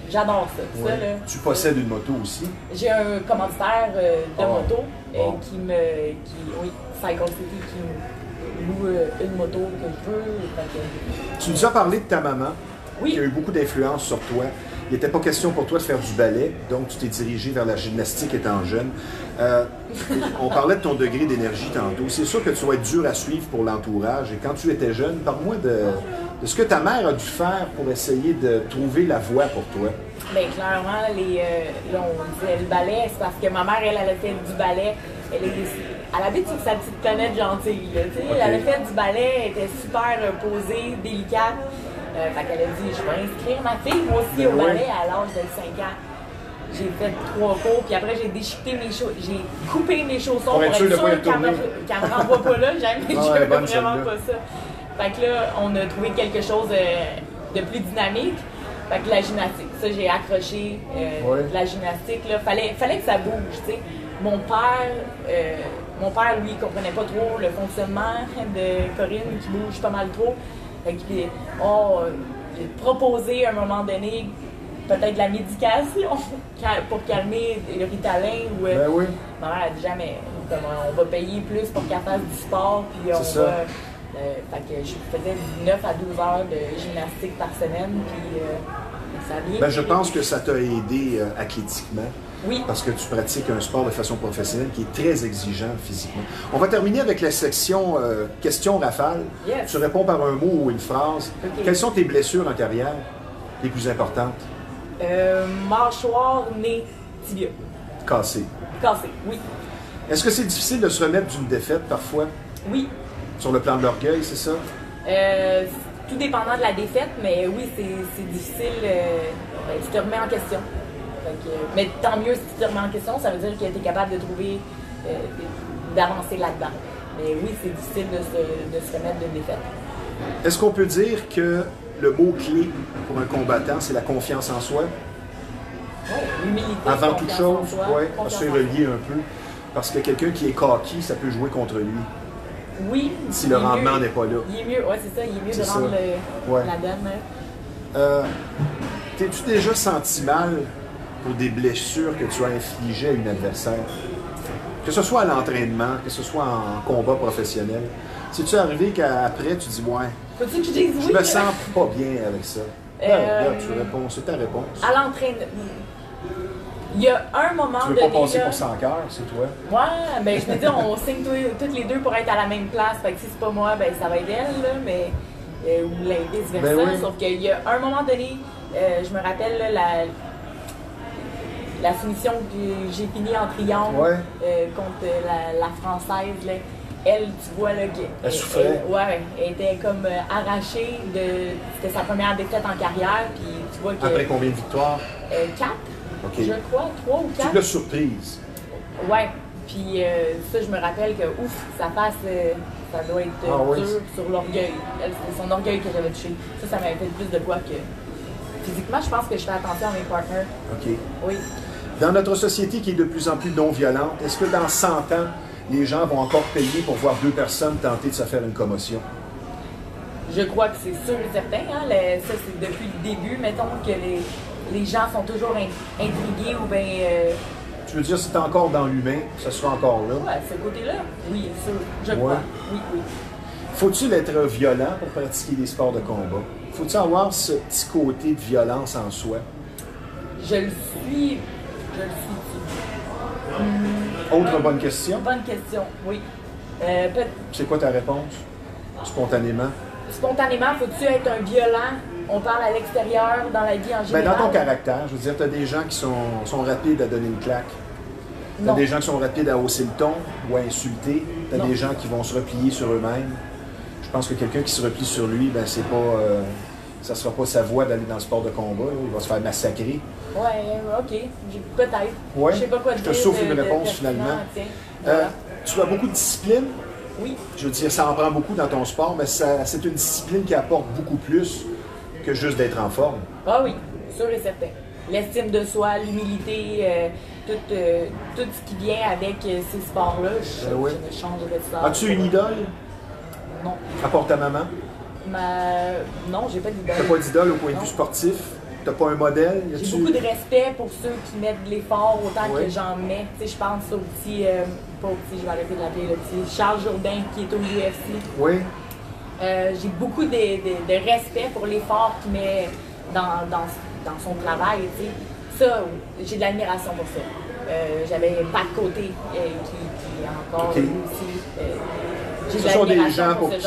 j'adore ça. Ouais. Ça là, tu possèdes une moto aussi? J'ai un commanditaire de moto oui, Cycle City, qui me loue une moto que je veux. Tu nous as parlé de ta maman, qui a eu beaucoup d'influence sur toi. Il n'était pas question pour toi de faire du ballet, donc tu t'es dirigé vers la gymnastique étant jeune. On parlait de ton degré d'énergie tantôt. C'est sûr que tu vas être dur à suivre pour l'entourage. Et quand tu étais jeune, parle-moi de ce que ta mère a dû faire pour essayer de trouver la voie pour toi. Bien, clairement, là, on disait le ballet, c'est parce que ma mère, elle a fait du ballet. Elle habite sur sa petite planète gentille. Là, okay. Elle a fait du ballet, elle était super posée, délicate. Fait qu'elle a dit, je vais inscrire ma fille, moi aussi, au ballet à l'âge de 5 ans. J'ai fait 3 cours, puis après, j'ai déchiqueté mes chaussons, j'ai coupé mes chaussons pour être sûre qu'elle me renvoie pas là. Jamais, je veux vraiment pas ça. Fait que là, on a trouvé quelque chose de plus dynamique. Fait que la gymnastique, ça, j'ai accroché la gymnastique. Là. Fallait que ça bouge, tu sais. Mon père, lui, comprenait pas trop le fonctionnement de Corinne qui bouge pas mal trop. Fait que, j'ai proposé à un moment donné peut-être de la médication pour calmer le Ritalin. Ou, oui. Ma mère a dit jamais, on va payer plus pour qu'elle fasse du sport, puis on va... fait que je faisais 9 à 12 heures de gymnastique par semaine, puis ça a bien... je pense que ça t'a aidé athlétiquement. Oui. Parce que tu pratiques un sport de façon professionnelle qui est très exigeant physiquement. On va terminer avec la section questions rafales. Yes. Tu réponds par un mot ou une phrase. Okay. Quelles sont tes blessures en carrière les plus importantes? Mâchoire, nez, tibia. Cassé. Cassé, oui. Est-ce que c'est difficile de se remettre d'une défaite parfois? Oui. Sur le plan de l'orgueil, c'est ça? Tout dépendant de la défaite, mais oui, c'est difficile. Tu te remets en question. Mais tant mieux si tu te remets en question, ça veut dire que tu es capable de trouver, d'avancer là-dedans. Mais oui, c'est difficile de se remettre d'une défaite. Est-ce qu'on peut dire que le mot-clé pour un combattant, c'est la confiance en soi? Oui, l'humilité. Avant toute chose, oui, c'est relié un peu. Parce que quelqu'un qui est cocky, ça peut jouer contre lui. Oui. Si le rendement n'est pas là. Il est mieux, oui, c'est ça, il est mieux de rendre la donne. T'es-tu déjà senti mal pour des blessures que tu as infligées à une adversaire? Que ce soit à l'entraînement, que ce soit en combat professionnel. C'est-tu arrivé qu'après, tu dis, ouais, faut-tu que je dise oui? Je me sens pas bien avec ça. Là, tu réponds, c'est ta réponse. À l'entraînement. Il y a un moment donné. Tu veux pas passer pour 100 cœurs, c'est toi? Ouais, ben je me dis, on signe toutes les deux pour être à la même place. Fait que si c'est pas moi, ben ça va être elle, là, mais. Ou vice-versa. Ben oui. Sauf qu'il y a un moment donné, je me rappelle là, la soumission que j'ai finie en triangle contre la Française. Là. Elle, tu vois, là, elle souffrait. Elle était comme arrachée c'était sa première défaite en carrière, puis tu vois que... Après combien de victoires? 4, okay. Je crois, 3 ou 4. Tu l'as surprise. Ouais, puis ça, je me rappelle que, sa face, ça doit être dur sur l'orgueil. C'est son orgueil que j'avais touché. Ça m'avait fait plus de quoi que... Physiquement, je pense que je fais attention à mes partenaires. OK. Oui. Dans notre société qui est de plus en plus non-violente, est-ce que dans 100 ans, les gens vont encore payer pour voir 2 personnes tenter de se faire une commotion? Je crois que c'est sûr et certain. Hein? Ça, c'est depuis le début. Mettons que les gens sont toujours intrigués ou bien... Tu veux dire, c'est encore dans l'humain, ça sera encore là? Oui, ce côté-là, oui, sûr. Je crois. Oui. Faut-il être violent pour pratiquer des sports de combat? Faut-il avoir ce petit côté de violence en soi? Je le suis. Autre bonne question? Bonne question, oui. C'est quoi ta réponse? Spontanément? Spontanément, faut-tu être un violent? On parle à l'extérieur, dans la vie en général. Dans ton caractère, je veux dire, tu as des gens qui sont rapides à donner une claque. Tu as des gens qui sont rapides à hausser le ton ou à insulter. Tu as des gens qui vont se replier sur eux-mêmes. Je pense que quelqu'un qui se replie sur lui, ben c'est pas... ça sera pas sa voie d'aller dans le sport de combat. Il va se faire massacrer. Oui, OK. Peut-être. Ouais. Je sais pas quoi dire. Je te souffle une réponse finalement. Voilà. Tu as beaucoup de discipline. Oui. Je veux dire, ça en prend beaucoup dans ton sport, mais c'est une discipline qui apporte beaucoup plus que juste d'être en forme. Ah oui, sûr et certain. L'estime de soi, l'humilité, tout ce qui vient avec ces sports-là, je ne changerais de ça. As-tu une idole? Non. À part ta maman? Non, j'ai pas d'idole. T'as pas d'idole au point de vue sportif? T'as pas un modèle? J'ai beaucoup de respect pour ceux qui mettent de l'effort autant que j'en mets. Tu sais, je pense au petit, pas au petit, je vais arrêter de l'appeler le petit, Charles Jourdain qui est au UFC. Oui. J'ai beaucoup de respect pour l'effort qu'il met dans dans son travail. Ça, j'ai de l'admiration pour ça. J'avais Pat Côté qui est encore lui aussi. Ce sont des gens pour qui tu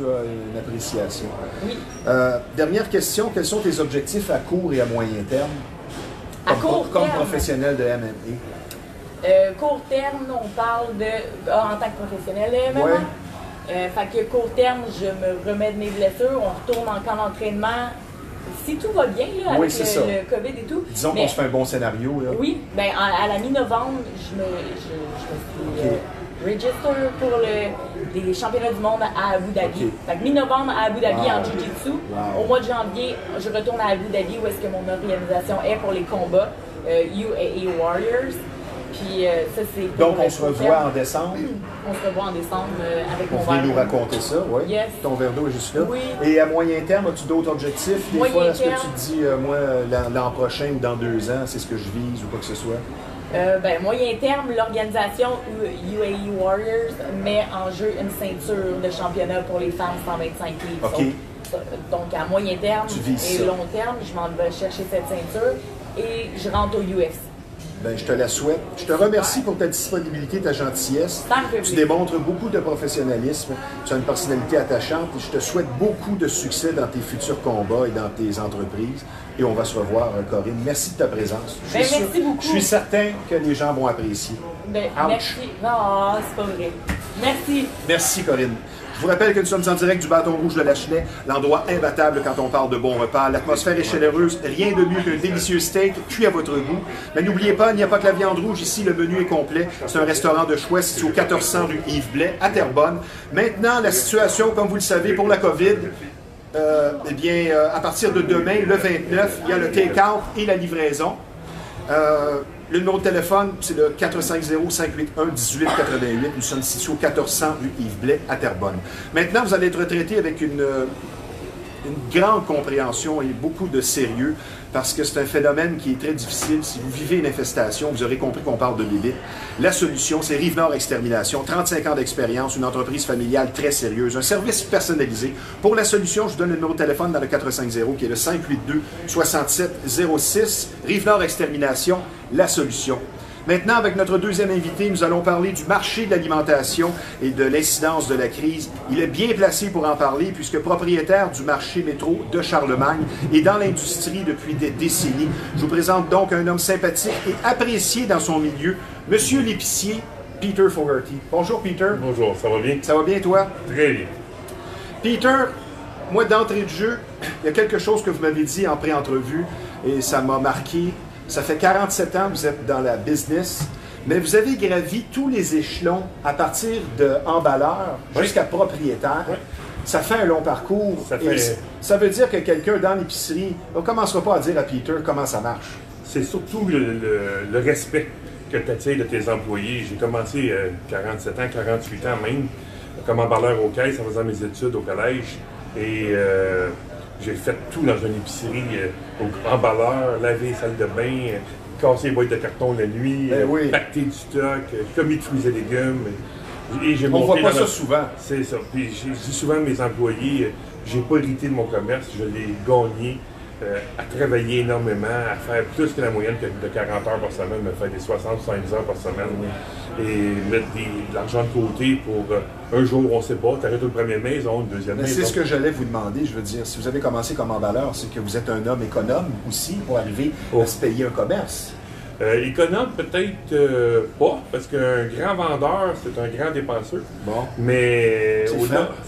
as une appréciation. Oui. Dernière question, quels sont tes objectifs à court et à moyen terme? Comme professionnel de MMA? Court terme, on parle de... en tant que professionnel de MMA. Ouais. Fait que court terme, je me remets de mes blessures, on retourne en camp d'entraînement. Si tout va bien là, avec le COVID et tout. Disons qu'on se fait un bon scénario. Là. Oui, ben à la mi-novembre, je me suis register pour les championnats du monde à Abu Dhabi. Fait que mi-novembre à Abu Dhabi en Jiu-Jitsu. Au mois de janvier, je retourne à Abu Dhabi où est-ce que mon organisation est pour les combats UAE Warriors. Puis ça, c'est donc, on se revoit en décembre. On se revoit en décembre avec mon verre. Vous venez nous raconter ça, oui. Yes. Ton verre d'eau est juste là. Oui. Et à moyen terme, as-tu d'autres objectifs? Des fois, est-ce que tu te dis, moi, l'an prochain ou dans 2 ans, c'est ce que je vise ou quoi que ce soit? Moyen terme, l'organisation UAE Warriors met en jeu une ceinture de championnat pour les femmes 125 livres. Okay. Donc, à moyen terme et long terme, je m'en vais chercher cette ceinture et je rentre au UFC. Ben, je te la souhaite. Je te remercie pour ta disponibilité, ta gentillesse. Tu démontres beaucoup de professionnalisme. Tu as une personnalité attachante et je te souhaite beaucoup de succès dans tes futurs combats et dans tes entreprises. Et on va se revoir, Corinne. Merci de ta présence. Merci beaucoup. Je suis certain que les gens vont apprécier. Merci. Non, c'est pas vrai. Merci. Merci, Corinne. Je vous rappelle que nous sommes en direct du Bâton Rouge de la Lachenay, l'endroit imbattable quand on parle de bons repas. L'atmosphère est chaleureuse, rien de mieux qu'un délicieux steak cuit à votre goût. Mais n'oubliez pas, il n'y a pas que la viande rouge ici, le menu est complet. C'est un restaurant de choix situé au 1400 rue Yves Blais, à Terrebonne. Maintenant, la situation, comme vous le savez, pour la COVID, à partir de demain, le 29, il y a le take-out et la livraison. Le numéro de téléphone, c'est le 450-581-1888. Nous sommes situés au 1400 rue Yves Blais, à Terrebonne. Maintenant, vous allez être traité avec une grande compréhension et beaucoup de sérieux, parce que c'est un phénomène qui est très difficile. Si vous vivez une infestation, vous aurez compris qu'on parle de bébé. La solution, c'est Rive-Nord Extermination, 35 ans d'expérience, une entreprise familiale très sérieuse, un service personnalisé. Pour la solution, je vous donne le numéro de téléphone dans le 450, qui est le 582-6706. Rive-Nord Extermination, la solution. Maintenant, avec notre deuxième invité, nous allons parler du marché de l'alimentation et de l'incidence de la crise. Il est bien placé pour en parler puisque propriétaire du marché métro de Charlemagne et dans l'industrie depuis des décennies. Je vous présente donc un homme sympathique et apprécié dans son milieu, Monsieur l'épicier Peter Fogarty. Bonjour Peter. Bonjour, ça va bien? Ça va bien toi? Très bien. Peter, moi d'entrée de jeu, il y a quelque chose que vous m'avez dit en pré-entrevue et ça m'a marqué. Ça fait 47 ans que vous êtes dans la business, mais vous avez gravi tous les échelons à partir d'emballeur jusqu'à propriétaire. Oui. Ça fait un long parcours. Ça veut dire que quelqu'un dans l'épicerie ne commencera pas à dire à Peter comment ça marche. C'est surtout le respect que tu attires de tes employés. J'ai commencé 47 ans, 48 ans même, comme emballeur aux caisses en faisant mes études au collège. Et j'ai fait tout dans une épicerie, emballeur, laver les salles de bain, casser les boîtes de carton la nuit, pacter du stock, commis de fruits et légumes. Et on ne voit pas ça souvent. C'est ça. Puis je dis souvent à mes employés, j'ai pas hérité de mon commerce, je l'ai gagné à travailler énormément, à faire plus que la moyenne de 40 heures par semaine, me faire des 60-70 heures par semaine. Et mettre de l'argent de côté pour un jour, on ne sait pas, tu arrêtes une première maison, une deuxième maison. C'est ce que j'allais vous demander. Je veux dire, si vous avez commencé comme emballeur, c'est que vous êtes un homme économe aussi pour arriver à se payer un commerce. Économe, peut-être pas, parce qu'un grand vendeur, c'est un grand dépenseur. Bon. Mais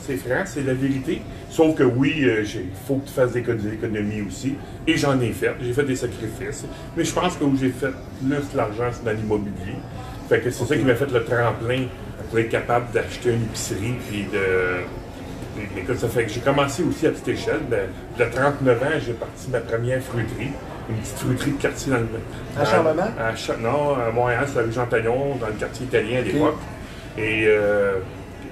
c'est franc, c'est la vérité. Sauf que oui, il faut que tu fasses des économies aussi. Et j'en ai fait. J'ai fait des sacrifices. Mais je pense que où j'ai fait plus l'argent, c'est dans l'immobilier. Fait que c'est ça qui m'a fait le tremplin pour être capable d'acheter une épicerie. Puis écoute, ça fait que j'ai commencé aussi à petite échelle. De 39 ans, j'ai parti ma première fruiterie. Une petite fruiterie de quartier dans le... À Charlemagne? Non, à Montréal, c'est la rue Jean-Talon, dans le quartier italien à l'époque. Et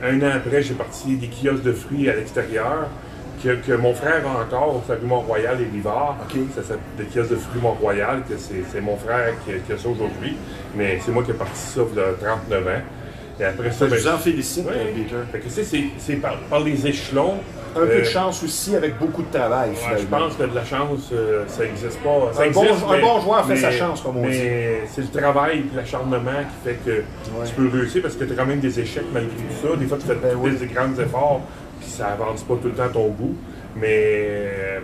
un an après, j'ai parti des kiosques de fruits à l'extérieur, que mon frère a encore, c'est la rue Mont-Royal et Rivard. Ça s'appelle des kiosques de fruits Mont-Royal, que c'est mon frère qui a ça aujourd'hui. Mais c'est moi qui ai parti ça il y a 39 ans. Et après ça, je vous en félicite, Peter. Fait que c'est par les échelons. Un peu de chance aussi avec beaucoup de travail, finalement. Je pense que de la chance, ça n'existe pas. Ça un bon joueur fait sa mais, chance, comme on dit. Mais c'est le travail et l'acharnement qui fait que tu peux réussir parce que tu as quand même des échecs malgré tout ça. Des fois, tu fais des grands efforts puis ça avance pas tout le temps à ton goût. Mais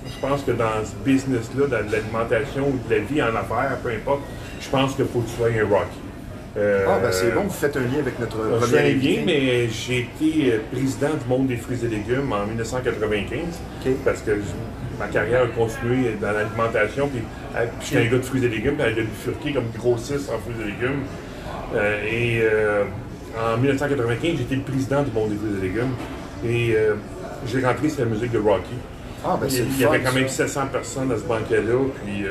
je pense que dans ce business-là, dans l'alimentation ou de la vie en affaires, peu importe, je pense qu'il faut que tu sois un Rocky. C'est bon, vous faites un lien avec notre je fais un lien, mais j'ai été président du monde des fruits et légumes en 1995 parce que ma carrière a continué dans l'alimentation. Puis j'étais un gars de fruits et légumes, puis elle a bifurqué comme grossiste en fruits et légumes. En 1995, j'étais le président du monde des fruits et légumes. Et j'ai rentré sur la musique de Rocky. Il y avait quand même 700 personnes à ce banquet-là. Puis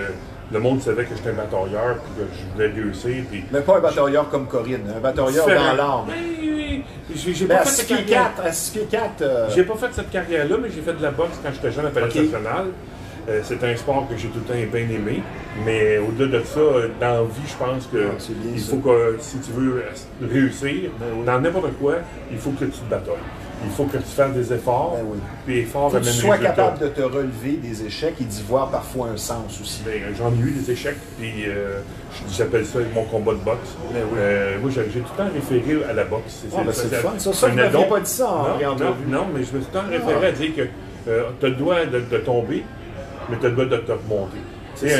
le monde savait que j'étais un batailleur puis que je voulais réussir. Puis mais pas un batailleur comme Corinne, un batailleur dans l'âme. Oui. J'ai pas fait cette carrière. J'ai pas fait cette carrière-là, mais j'ai fait de la boxe quand j'étais jeune à Palais National. C'est un sport que j'ai tout le temps bien aimé. Mais au-delà de ça, dans la vie, je pense que il faut que si tu veux réussir, dans n'importe quoi, il faut que tu te batailles. Il faut que tu fasses des efforts. Puis efforts faut que tu sois capable de te relever des échecs et d'y voir parfois un sens aussi. J'en ai eu des échecs, puis j'appelle ça mon combat de boxe. Moi, j'ai tout le temps référé à la boxe. C'est fun. Ça, vous n'aviez pas dit ça en entrevue. Non, mais je me suis tout le temps référé à dire que tu as le droit de tomber, mais tu as le droit de te remonter.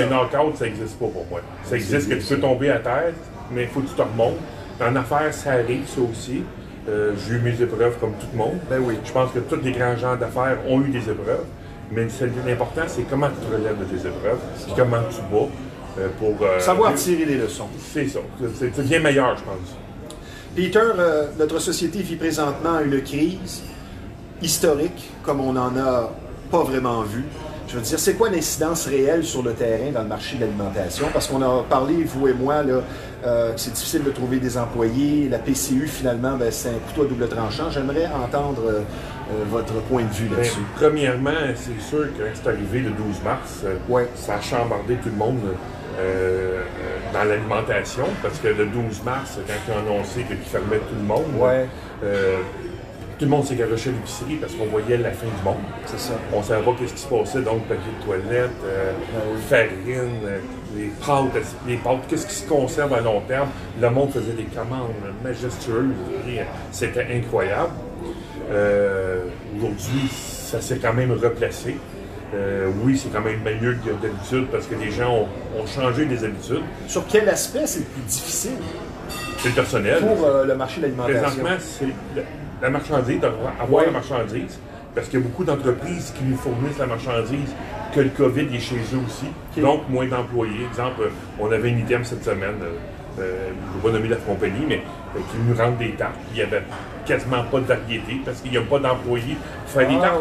Un knockout, ça n'existe pas pour moi. Ça existe que tu peux tomber à terre, mais il faut que tu te remontes. En affaires, ça arrive, ça aussi. J'ai eu mes épreuves comme tout le monde. Je pense que tous les grands gens d'affaires ont eu des épreuves. Mais l'important, c'est comment tu te relèves de tes épreuves, puis comment tu bats pour... savoir tirer des leçons. C'est ça. C'est bien meilleur, je pense. Peter, notre société vit présentement une crise historique, comme on n'en a pas vraiment vu. Je veux dire, c'est quoi l'incidence réelle sur le terrain dans le marché de l'alimentation? Parce qu'on a parlé, vous et moi, là, que c'est difficile de trouver des employés. La PCU, finalement, c'est un couteau à double tranchant. J'aimerais entendre votre point de vue là-dessus. Premièrement, c'est sûr que quand c'est arrivé le 12 mars, ça a chambardé tout le monde dans l'alimentation. Parce que le 12 mars, quand ils ont annoncé qu'ils fermaient tout le monde, tout le monde s'est garoché à l'épicerie parce qu'on voyait la fin du monde. C'est ça. On savait pas ce qui se passait, donc papier de toilette, farine, les pâtes, qu'est-ce qui se conserve à long terme. Le monde faisait des commandes majestueuses. C'était incroyable. Aujourd'hui, ça s'est quand même replacé. Oui, c'est quand même mieux que d'habitude parce que les gens ont changé des habitudes. Sur quel aspect c'est le plus difficile? C'est le personnel. Pour le marché de l'alimentation. Présentement, c'est la marchandise, avoir la marchandise, parce qu'il y a beaucoup d'entreprises qui nous fournissent la marchandise que le COVID est chez eux aussi. Donc, moins d'employés. Exemple, on avait une item cette semaine, je ne vais pas nommer la compagnie, mais qui nous rendent des tartes. Il n'y avait quasiment pas de variété parce qu'il n'y a pas d'employés pour faire des tartes.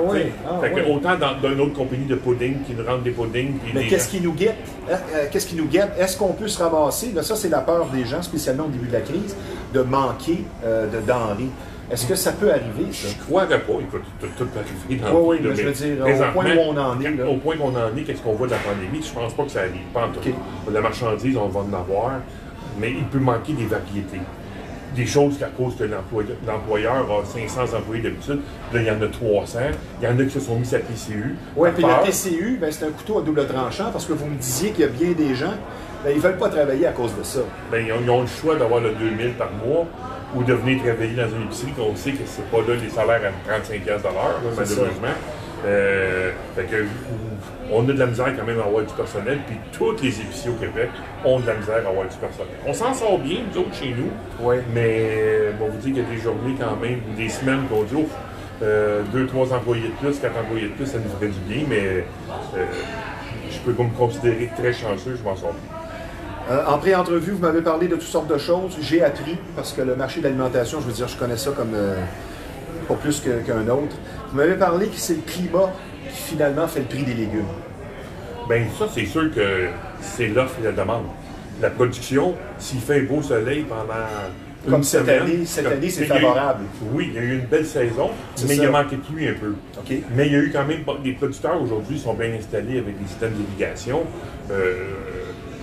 Autant dans une autre compagnie de pudding qui nous rendent des puddings. Mais qu'est-ce qui nous guette? Est-ce qu'on peut se ramasser? Là, ça, c'est la peur des gens, spécialement au début de la crise, de manquer de denrées. Est-ce que ça peut arriver, ça? Je ne croirais pas. Écoute, tout peut arriver dans le mais je veux dire, au point où on en est. Au point qu'on en est, qu'est-ce qu'on voit de la pandémie? Je ne pense pas que ça arrive. Pas en tout. La marchandise, on va en avoir, mais il peut manquer des variétés. Des choses qu'à cause que l'employeur a 500 employés d'habitude, là, il y en a 300. Il y en a qui se sont mis à la PCU. Oui, puis la PCU, c'est un couteau à double tranchant parce que vous me disiez qu'il y a bien des gens, ils ne veulent pas travailler à cause de ça. Ils ont le choix d'avoir le 2000 par mois ou de venir travailler dans une épicerie qu'on sait que c'est pas là les salaires à 35$ malheureusement. Fait que, on a de la misère quand même à avoir du personnel, puis toutes les épiciers au Québec ont de la misère à avoir du personnel. On s'en sort bien, nous autres, chez nous, mais on vous dit qu'il y a des journées quand même, ou des semaines qu'on dit, 2-3 employés de plus, 4 employés de plus, ça nous ferait du bien, mais je peux me considérer très chanceux, je m'en sors bien. En pré-entrevue, vous m'avez parlé de toutes sortes de choses. J'ai appris, parce que le marché de l'alimentation, je veux dire, je connais ça comme pas plus qu'un autre. Vous m'avez parlé que c'est le climat qui finalement fait le prix des légumes. Bien, ça, c'est sûr que c'est l'offre et la demande. La production, s'il fait un beau soleil pendant comme cette année, c'est favorable. Oui, il y a eu une belle saison, mais il a manqué de pluie un peu. Mais il y a eu quand même des producteurs aujourd'hui qui sont bien installés avec des systèmes d'irrigation.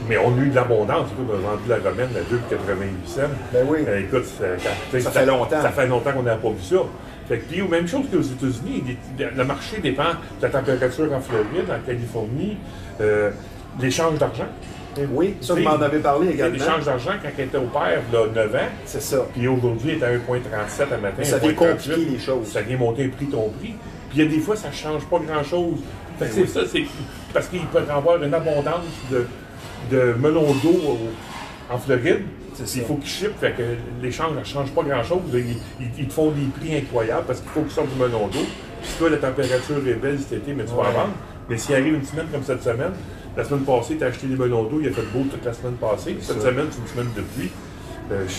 Mais on a eu de l'abondance. On a vendu la romaine à 2,88 $. Ben oui. Écoute, ça fait longtemps. Ça fait longtemps qu'on n'a pas vu ça. Fait que, puis, même chose qu'aux États-Unis, le marché dépend de la température en Floride, en Californie, l'échange d'argent. Oui, ça, vous m'en avez parlé également. L'échange d'argent, quand elle était au père, là, 9 ans, c'est ça. Puis aujourd'hui, elle est à 1,37 à matin. Ça vient compliquer les choses. Ça vient monter un prix, ton prix. Puis il y a des fois, ça ne change pas grand-chose. Fait que c'est ça, c'est parce qu'il peut y avoir une abondance de melons d'eau en Floride. Il faut qu'ils shippent, fait que l'échange ne change pas grand-chose. Ils te font des prix incroyables parce qu'il faut qu'ils sortent du melon d'eau. Puis toi, la température est belle cet été, mais tu vas en vendre. Mais s'il arrive une semaine comme cette semaine, la semaine passée, tu as acheté des melons d'eau, il a fait beau toute la semaine passée. Cette semaine, c'est une semaine de pluie.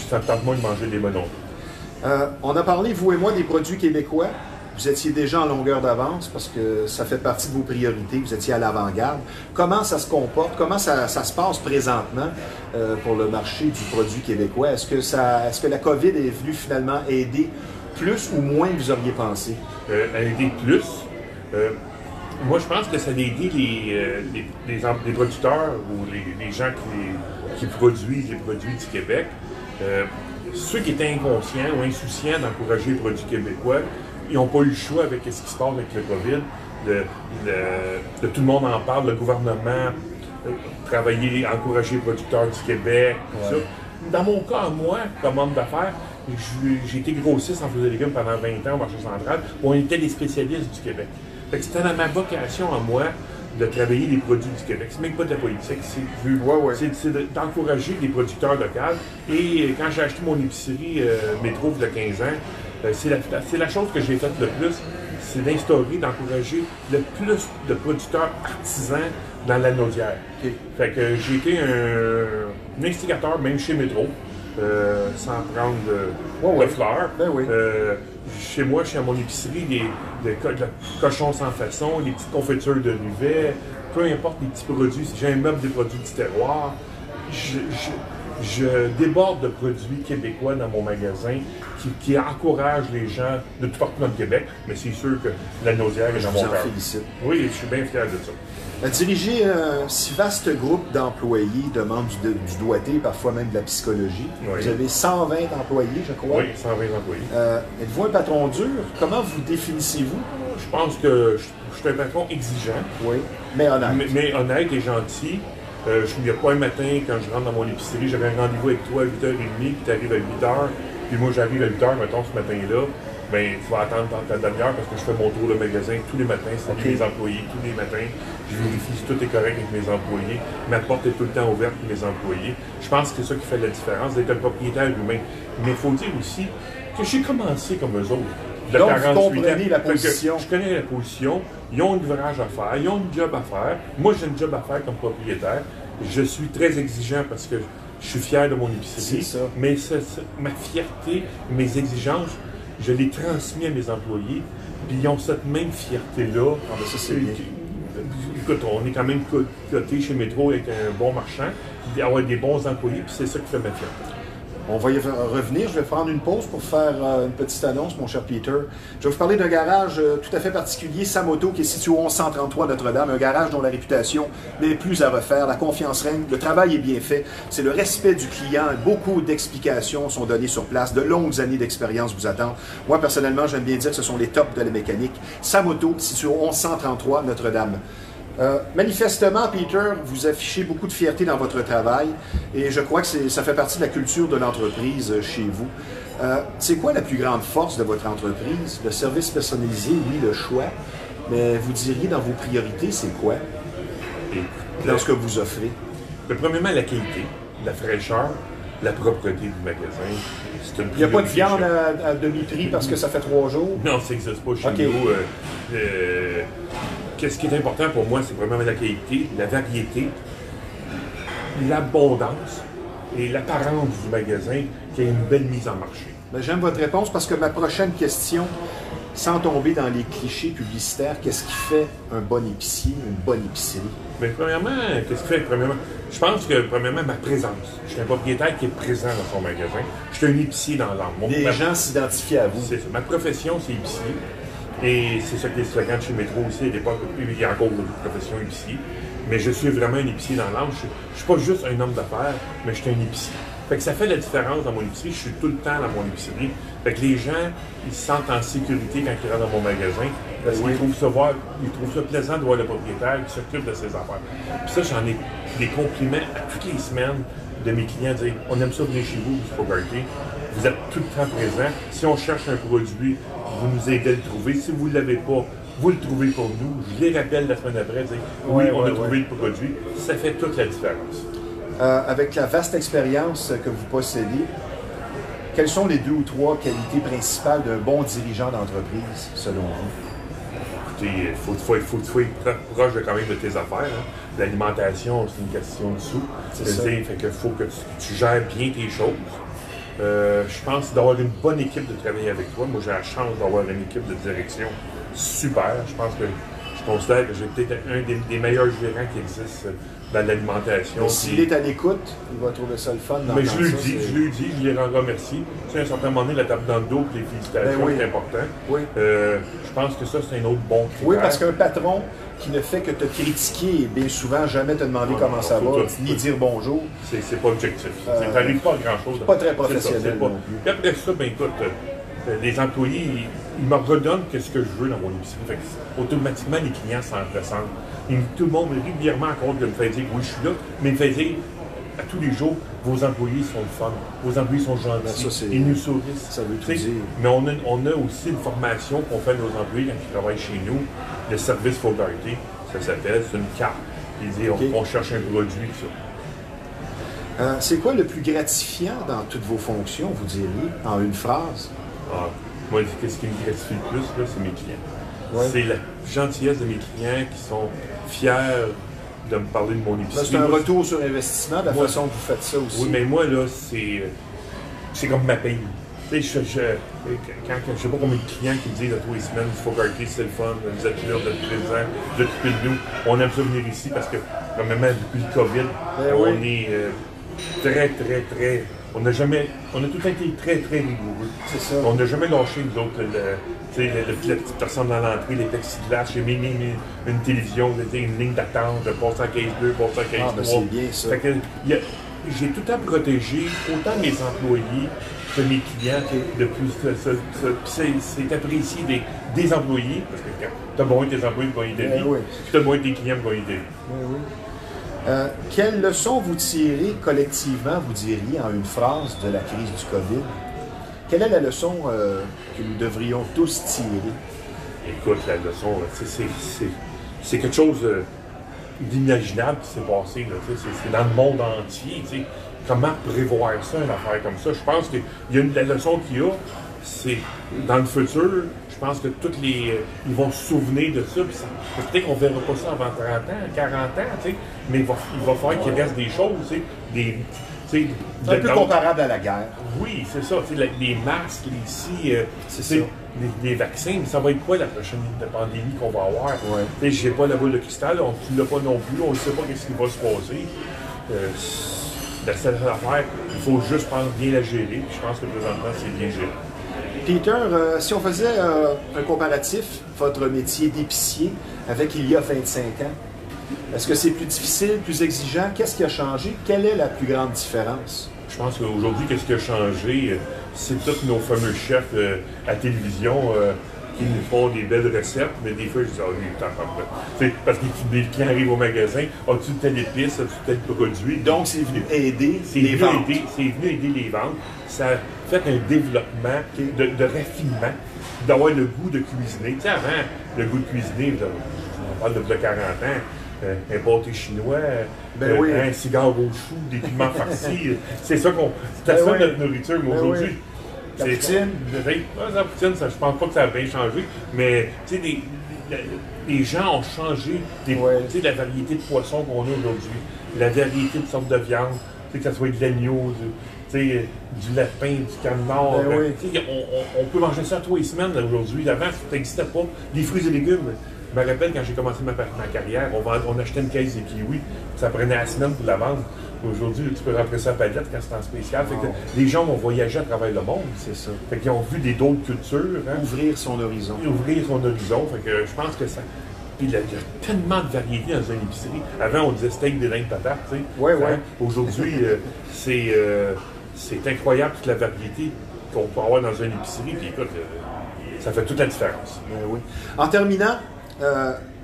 Ça me tente moins de manger des melons d'eau. On a parlé, vous et moi, des produits québécois. Vous étiez déjà en longueur d'avance parce que ça fait partie de vos priorités. Vous étiez à l'avant-garde. Comment ça se comporte? Comment ça se passe présentement pour le marché du produit québécois? Est-ce que la COVID est venue finalement aider plus ou moins que vous auriez pensé? Aider plus. Moi, je pense que ça a aidé les producteurs ou les gens qui produisent les produits du Québec. Ceux qui étaient inconscients ou insouciants d'encourager les produits québécois, ils n'ont pas eu le choix avec ce qui se passe avec le COVID. De tout le monde en parle, le gouvernement, encourager les producteurs du Québec, tout ça. Dans mon cas, moi, comme homme d'affaires, j'ai été grossiste en fruits et légumes pendant 20 ans au marché central, où on était des spécialistes du Québec. Fait que c'était dans ma vocation à moi de travailler les produits du Québec. C'est même pas de la politique, c'est d'encourager les producteurs locaux. Et quand j'ai acheté mon épicerie Métro il y a 15 ans, c'est la chose que j'ai faite le plus, c'est d'encourager le plus de producteurs artisans dans la Naudière. Okay. Fait que j'ai été un instigateur, même chez Métro, sans prendre de fleurs. Ben oui. Chez moi, je suis à mon épicerie, des cochons sans façon, des petites confitures de Rivet, peu importe les petits produits. Si j'ai un meuble des produits du terroir, je déborde de produits québécois dans mon magasin qui encouragent les gens de tout partout dans le Québec, mais c'est sûr que la Naudière est dans mon cœur. Félicite. Oui, je suis bien fier de ça. Diriger un si vaste groupe d'employés demande du doigté, parfois même de la psychologie. Oui. Vous avez 120 employés, je crois. Oui, 120 employés. Êtes-vous un patron dur? Comment vous définissez-vous? Je pense que je suis un patron exigeant. Oui, mais honnête. Mais honnête et gentil. Il n'y a pas un matin, quand je rentre dans mon épicerie, j'avais un rendez-vous avec toi à 8h30, puis tu arrives à 8h, puis moi j'arrive à 8h, mettons, ce matin-là, ben tu vas attendre ta demi-heure parce que je fais mon tour de magasin tous les matins, c'est mes employés, tous les matins. Je vérifie si tout est correct avec mes employés. Ma porte est tout le temps ouverte pour mes employés. Je pense que c'est ça qui fait la différence, d'être un propriétaire humain. Mais il faut dire aussi que j'ai commencé comme eux autres. Donc, vous comprenez la position. Je connais la position. Ils ont un ouvrage à faire, ils ont un job à faire. Moi, j'ai un job à faire comme propriétaire. Je suis très exigeant parce que je suis fier de mon épicerie. C'est ça. Mais ma fierté, mes exigences, je les transmets à mes employés. Puis ils ont cette même fierté-là. Ah, ben ça, c'est bien. Écoute, on est quand même coté chez Métro avec un bon marchand, avoir des bons employés, puis c'est ça qui fait ma fierté. On va y revenir. Je vais prendre une pause pour faire une petite annonce, mon cher Peter. Je vais vous parler d'un garage tout à fait particulier, Samoto, qui est situé au 1133 Notre-Dame. Un garage dont la réputation n'est plus à refaire. La confiance règne. Le travail est bien fait. C'est le respect du client. Beaucoup d'explications sont données sur place. De longues années d'expérience vous attendent. Moi, personnellement, j'aime bien dire que ce sont les tops de la mécanique. Samoto, situé au 1133 Notre-Dame. Manifestement, Peter, vous affichez beaucoup de fierté dans votre travail et je crois que ça fait partie de la culture de l'entreprise chez vous. C'est quoi la plus grande force de votre entreprise? Le service personnalisé, oui, le choix, mais vous diriez dans vos priorités, c'est quoi? Dans ce que vous offrez? Premièrement, la qualité, la fraîcheur, la propreté du magasin. Il n'y a pas de viande à demi-prix parce que ça fait 3 jours? Non, ça n'existe pas chez nous. Qu'est-ce qui est important pour moi, c'est vraiment la qualité, la variété, l'abondance et l'apparence du magasin qui a une belle mise en marché. Ben, j'aime votre réponse parce que ma prochaine question, sans tomber dans les clichés publicitaires, qu'est-ce qui fait un bon épicier, une bonne épicerie? Mais premièrement, qu'est-ce qui fait? Je pense que premièrement, ma présence. Je suis un propriétaire qui est présent dans son magasin. Je suis un épicier dans l'âme. Les gens s'identifient à vous. C'est ça. Ma profession, c'est épicier. Et c'est ça qui est le slogan de chez Métro aussi. À l'époque, il y a encore une profession épicier. Mais je suis vraiment un épicier dans l'âme. Je ne suis pas juste un homme d'affaires, mais je suis un épicier. Fait que ça fait la différence dans mon épicerie. Je suis tout le temps dans mon épicerie. Fait que les gens, ils se sentent en sécurité quand ils rentrent dans mon magasin. Parce qu'ils trouvent ça plaisant de voir le propriétaire qui s'occupe de ses affaires. Puis ça, j'en ai des compliments à toutes les semaines de mes clients dire on aime ça venir chez vous, du Fogarty. Vous êtes tout le temps présent. Si on cherche un produit, vous nous aidez à le trouver. Si vous ne l'avez pas, vous le trouvez pour nous. Je les rappelle la semaine après, dire oui, on a trouvé le produit. Ça fait toute la différence. Avec la vaste expérience que vous possédez, quelles sont les 2 ou 3 qualités principales d'un bon dirigeant d'entreprise, selon vous? Écoutez, il faut être proche quand même de tes affaires. Hein. L'alimentation, c'est une question de sous. Fait que faut que tu gères bien tes choses. Je pense d'avoir une bonne équipe de travailler avec toi. Moi, j'ai la chance d'avoir une équipe de direction super. Je pense que je considère que j'ai peut-être un des meilleurs gérants qui existent dans l'alimentation. S'il est à l'écoute, il va trouver ça le fun. Mais je lui dis, je les remercie. Tu sais, à un certain moment donné, la tape dans le dos et les félicitations, c'est important. Oui. Je pense que ça, c'est un autre bon critère. Oui, parce qu'un patron qui ne fait que te critiquer et bien souvent jamais te demander comment ça va, ni dire bonjour. C'est pas objectif. Tu n'arrives pas à grand-chose. Pas très professionnel. Puis après ça, ben écoute, les employés, ils me redonnent ce que je veux dans mon épicerie. Fait que, automatiquement, les clients s'en ressentent. Tout le monde régulièrement compte de me faire dire oui, je suis là, mais me fait dire à tous les jours, vos employés sont le fun, vos employés sont gentils, ils nous sourissent. Ça veut tout dire. Mais on a aussi une formation qu'on fait à nos employés quand ils travaillent chez nous, le service Fogarty, ça s'appelle, c'est une carte. Ils disent, on cherche un produit, ça. C'est quoi le plus gratifiant dans toutes vos fonctions, vous diriez, en une phrase? Moi, ce qui me gratifie le plus, là, c'est mes clients. Ouais. C'est la gentillesse de mes clients qui sont fiers de me parler de mon épicerie. C'est un retour sur investissement, de la façon que vous faites ça aussi. Oui, mais moi, là, c'est comme ma paye. Tu sais, je sais pas combien de clients qui me disent à tous les semaines, il faut Fogarty, c'est le fun, vous êtes là, vous êtes présents, vous occupez de nous. On aime ça venir ici parce que, même depuis le COVID, on est très, très, très. On a tout le temps été très, très rigoureux. C'est ça. On n'a jamais lâché, nous autres, la petite personne dans l'entrée, les plexiglas. J'ai mis une télévision, une ligne d'attente, de passer en caisse 2, passer en caisse 3. C'est bien ça. Fait que, j'ai tout le temps protégé autant mes employés que mes clients. C'est apprécié des employés, parce que tu as besoin de tes employés pour gagner de vie, puis tu as besoin de tes clients pour gagner de vie. Quelle leçon vous tirez collectivement, vous diriez, en une phrase de la crise du COVID? Quelle est la leçon que nous devrions tous tirer? Écoute, la leçon, c'est quelque chose d'inimaginable qui s'est passé. C'est dans le monde entier. T'sais. Comment prévoir ça, une affaire comme ça? Je pense que la leçon qu'il y a, c'est dans le futur, je pense que ils vont se souvenir de ça. Peut-être qu'on ne verra pas ça avant 30 ans, 40 ans, mais il va falloir qu'il reste des choses, un peu comparable à la guerre. Oui, c'est ça. Les masques, les vaccins, mais ça va être quoi la prochaine pandémie qu'on va avoir? Je n'ai pas la boule de cristal, tu ne l'as pas non plus, on ne sait pas ce qui va se passer. La seule affaire, il faut juste bien la gérer. Je pense que présentement, c'est bien géré. Peter, si on faisait un comparatif, votre métier d'épicier avec il y a 25 ans, est-ce que c'est plus difficile, plus exigeant? Qu'est-ce qui a changé? Quelle est la plus grande différence? Je pense qu'aujourd'hui, qu'est-ce qui a changé? C'est tous nos fameux chefs à télévision qui nous font des belles recettes, mais des fois, je dis, parce que les clients arrivent au magasin, as-tu telle épice, as-tu tel produit? Donc, c'est venu aider les ventes. C'est venu aider les ventes. Ça a fait un développement de raffinement, d'avoir le goût de cuisiner. Tu sais, avant, le goût de cuisiner, on parle de 40 ans, un pâté chinois, un cigare au chou, des piments farcis. C'est ça notre nourriture, mais aujourd'hui. La poutine? La poutine, je pense pas que ça a bien changé, mais tu sais, les gens ont changé la variété de poissons qu'on a aujourd'hui, la variété de sortes de viande, que ce soit de l'agneau, du lapin, du canard. On peut manger ça tous les semaines aujourd'hui. Avant, ça n'existait pas. Les fruits et légumes. Je me rappelle quand j'ai commencé ma carrière, on achetait une caisse de kiwis, ça prenait la semaine pour la vendre. Aujourd'hui, tu peux rentrer ça à palette quand c'est en spécial. Fait que les gens vont voyager à travers le monde. C'est ça. Fait qu'ils ont vu d'autres cultures. Ouvrir son horizon. Ouvrir son horizon. Fait que je pense que ça. Puis il y a tellement de variétés dans une épicerie. Avant, on disait steak, des dingues patates, tu sais. Oui. Aujourd'hui, c'est incroyable toute la variété. qu'on peut avoir dans une épicerie, puis écoute, ça fait toute la différence. Oui. En terminant,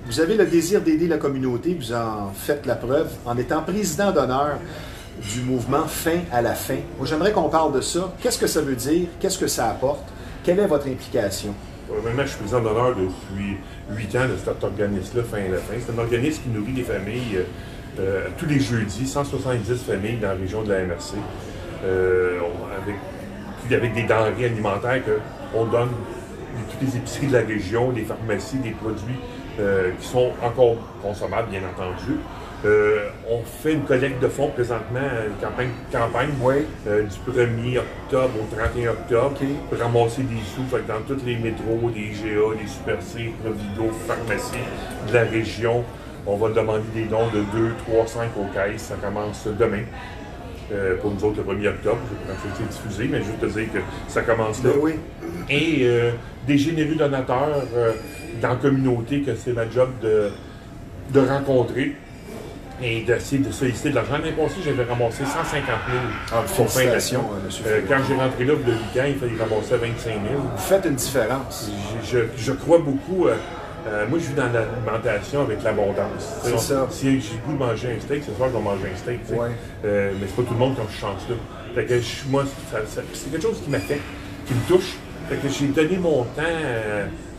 vous avez le désir d'aider la communauté, vous en faites la preuve en étant président d'honneur du mouvement Fin à la fin. Moi, j'aimerais qu'on parle de ça. Qu'est-ce que ça veut dire? Qu'est-ce que ça apporte? Quelle est votre implication? Maintenant, je suis président d'honneur depuis 8 ans de cet organisme-là, Fin à la fin. C'est un organisme qui nourrit les familles tous les jeudis, 170 familles dans la région de la MRC, avec des denrées alimentaires qu'on donne de toutes les épiceries de la région, des pharmacies, des produits qui sont encore consommables, bien entendu. On fait une collecte de fonds présentement, une campagne oui. Du 1er octobre au 31 octobre, pour ramasser des sous dans tous les métros, des GA, des Super C, Provigo, pharmacies de la région. On va demander des dons de 2, 3, 5 aux caisses. Ça commence demain. Pour nous autres, le 1er octobre, je ne sais pas quand c'est diffusé, mais je veux te dire que ça commence là. Oui. Et des généreux donateurs dans la communauté, que c'est ma job de rencontrer et d'essayer de solliciter de l'argent. L'année passée, j'avais ramassé 150 000 pour Fin à la Fin. Quand j'ai rentré là, il y a 8 ans, il fallait ramasser 25 000. Vous faites une différence. Je crois beaucoup. Moi, je vis dans l'alimentation avec l'abondance. C'est ça. Si j'ai le goût de manger un steak, ce soir, je vais manger un steak. Ouais. Mais c'est pas tout le monde qui a cette chance-là. Fait que moi, c'est quelque chose qui m'affecte, qui me touche. Fait que j'ai donné mon temps.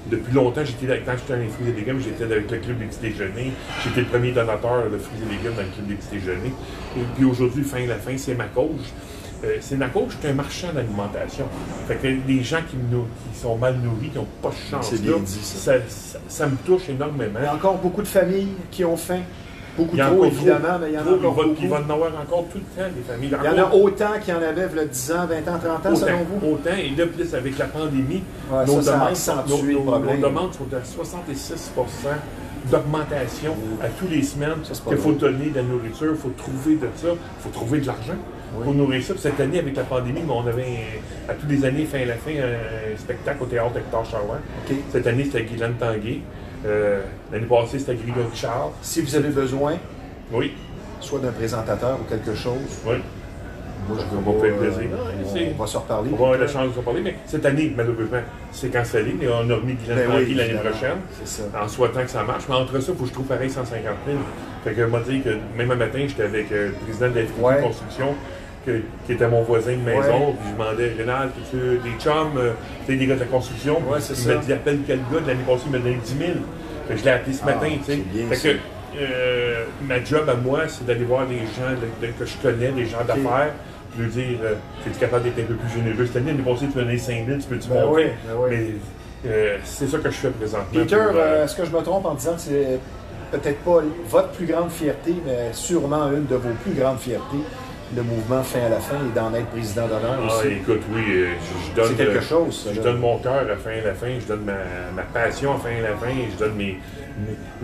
Depuis longtemps, quand j'étais dans les fruits et légumes, j'étais avec le Club des petits déjeuners. J'étais le premier donateur de fruits et légumes dans le Club des petits déjeuners. Et puis aujourd'hui, Fin à la fin, c'est ma cause. C'est ma cause, je suis un marchand d'alimentation. Fait que les gens qui sont mal nourris, qui n'ont pas de chance, c'est bien dit, ça me touche énormément. Il y a encore beaucoup de familles qui ont faim. Beaucoup trop, évidemment, mais il y en a encore beaucoup. Il va en avoir encore tout le temps, les familles. Il y en a autant qu'il y en avait il y a 10 ans, 20 ans, 30 ans, selon vous? Autant, et là, plus avec la pandémie, ouais, nos demandes sont à 66 d'augmentation à tous les semaines. Il faut donner de la nourriture, il faut trouver de ça, il faut trouver de l'argent pour nourrir ça. Puis cette année, avec la pandémie, on avait à tous les années, Fin à la fin, un spectacle au théâtre Hector Charlois. Cette année, c'était Guylaine Tanguay. L'année passée, c'était Grégory Charles. Si vous avez besoin, oui, soit d'un présentateur ou quelque chose, oui. Moi, je on va faire plaisir. On va se reparler. On va avoir la chance de se reparler, mais cette année, malheureusement, c'est cancellé. Mais on a remis Guylaine Tanguay l'année prochaine, en souhaitant que ça marche. Mais entre ça, il faut que je trouve pareil 150 000. Fait que m'a dit que même un matin, j'étais avec le président de la construction, qui était mon voisin de maison, puis je demandais, Rénal, tu des chums, des gars de la construction, il me dit, appelle quel gars, de l'année passée, il m'a donné 10 000. Fait que je l'ai appelé ce matin, tu sais. Fait que ma job à moi, c'est d'aller voir des gens que je connais, des gens d'affaires, puis lui dire, es-tu capable d'être un peu plus généreux? Cette année, l'année passée, tu m'as donné 5 000, tu peux-tu monter? Mais c'est ça que je fais présentement. Peter, est-ce que je me trompe en disant que c'est peut-être pas votre plus grande fierté, mais sûrement une de vos plus grandes fiertés? Le mouvement Fin à la fin et d'en être président d'honneur aussi. Écoute, oui, je donne... C'est quelque chose, ça, je donne mon cœur à Fin à la fin, je donne ma passion à Fin à la fin, je donne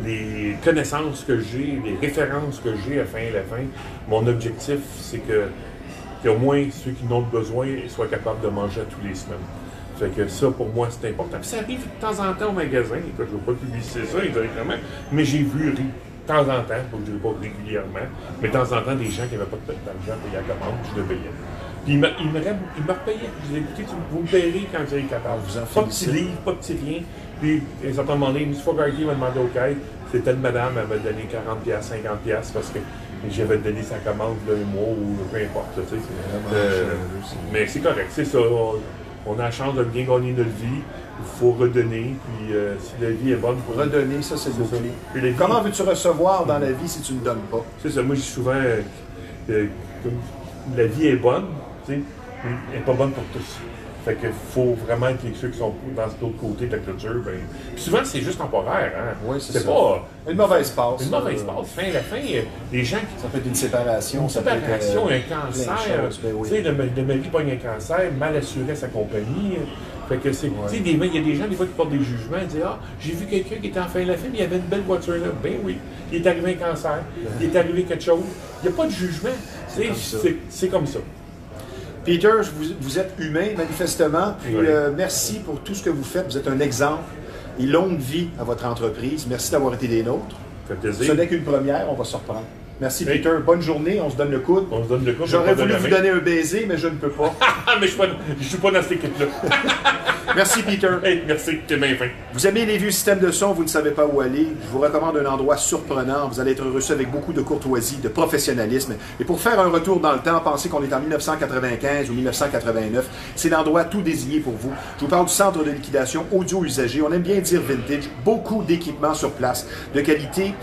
les connaissances que j'ai, les références que j'ai à Fin à la fin. Mon objectif, c'est qu'au moins ceux qui n'ont besoin soient capables de manger à tous les semaines. Fait que ça, pour moi, c'est important. Puis ça arrive de temps en temps au magasin, écoute, je ne veux pas publiciser ça directement, mais j'ai vu de temps en temps, je ne pas régulièrement, mais de temps en temps, des gens qui n'avaient pas d'argent à payer la commande, je le payais. Puis il me repayait. Je disais, écoutez, vous me payerez quand vous êtes capable. Pas de petit livre, pas de petit rien. Puis, à un certain moment donné, une fois Fogarty m'a demandé au caisse, c'était une madame, elle m'a donné 40$, 50$ parce que j'avais donné sa commande là, un mois ou peu importe. Tu sais, mais c'est correct, c'est ça. On a la chance de bien gagner notre vie. Il faut redonner, puis si la vie est bonne... Redonner, ça, c'est le mot-clé. Comment veux-tu recevoir dans la vie si tu ne donnes pas? C'est ça, moi, je dis souvent, la vie est bonne, tu sais, mais elle n'est pas bonne pour tous. Fait qu'il faut vraiment que ceux qui sont dans l'autre côté de la clôture, ben... Puis souvent, c'est juste temporaire, hein? Oui, c'est pas... Une mauvaise passe. Une mauvaise passe. Fin à la fin, les gens qui... Ça peut être une séparation. Une séparation, un cancer. Tu sais, le mari pogne un cancer, mal assuré à sa compagnie. Fait que c'est... Tu sais, il y a des gens, des fois, qui portent des jugements, ils disent « Ah, j'ai vu quelqu'un qui était en fin de la fin, mais il y avait une belle voiture là. » Ben oui, il est arrivé un cancer, il est arrivé quelque chose. Il n'y a pas de jugement. C'est comme ça. Peter, vous êtes humain, manifestement. Puis merci pour tout ce que vous faites. Vous êtes un exemple. Et longue vie à votre entreprise. Merci d'avoir été des nôtres. Ça fait plaisir. Ce n'est qu'une première, on va se reprendre. Merci, Peter. Bonne journée. On se donne le coude. On se donne le coude. J'aurais voulu vous donner un baiser, mais je ne peux pas. Mais je ne suis pas dans cette équipe-là. Merci, Peter. Hey, merci, t'es bien fin. Vous aimez les vieux systèmes de son, vous ne savez pas où aller. Je vous recommande un endroit surprenant. Vous allez être reçu avec beaucoup de courtoisie, de professionnalisme. Et pour faire un retour dans le temps, pensez qu'on est en 1995 ou 1989. C'est l'endroit tout désigné pour vous. Je vous parle du centre de liquidation audio usagé. On aime bien dire vintage. Beaucoup d'équipements sur place, de qualité.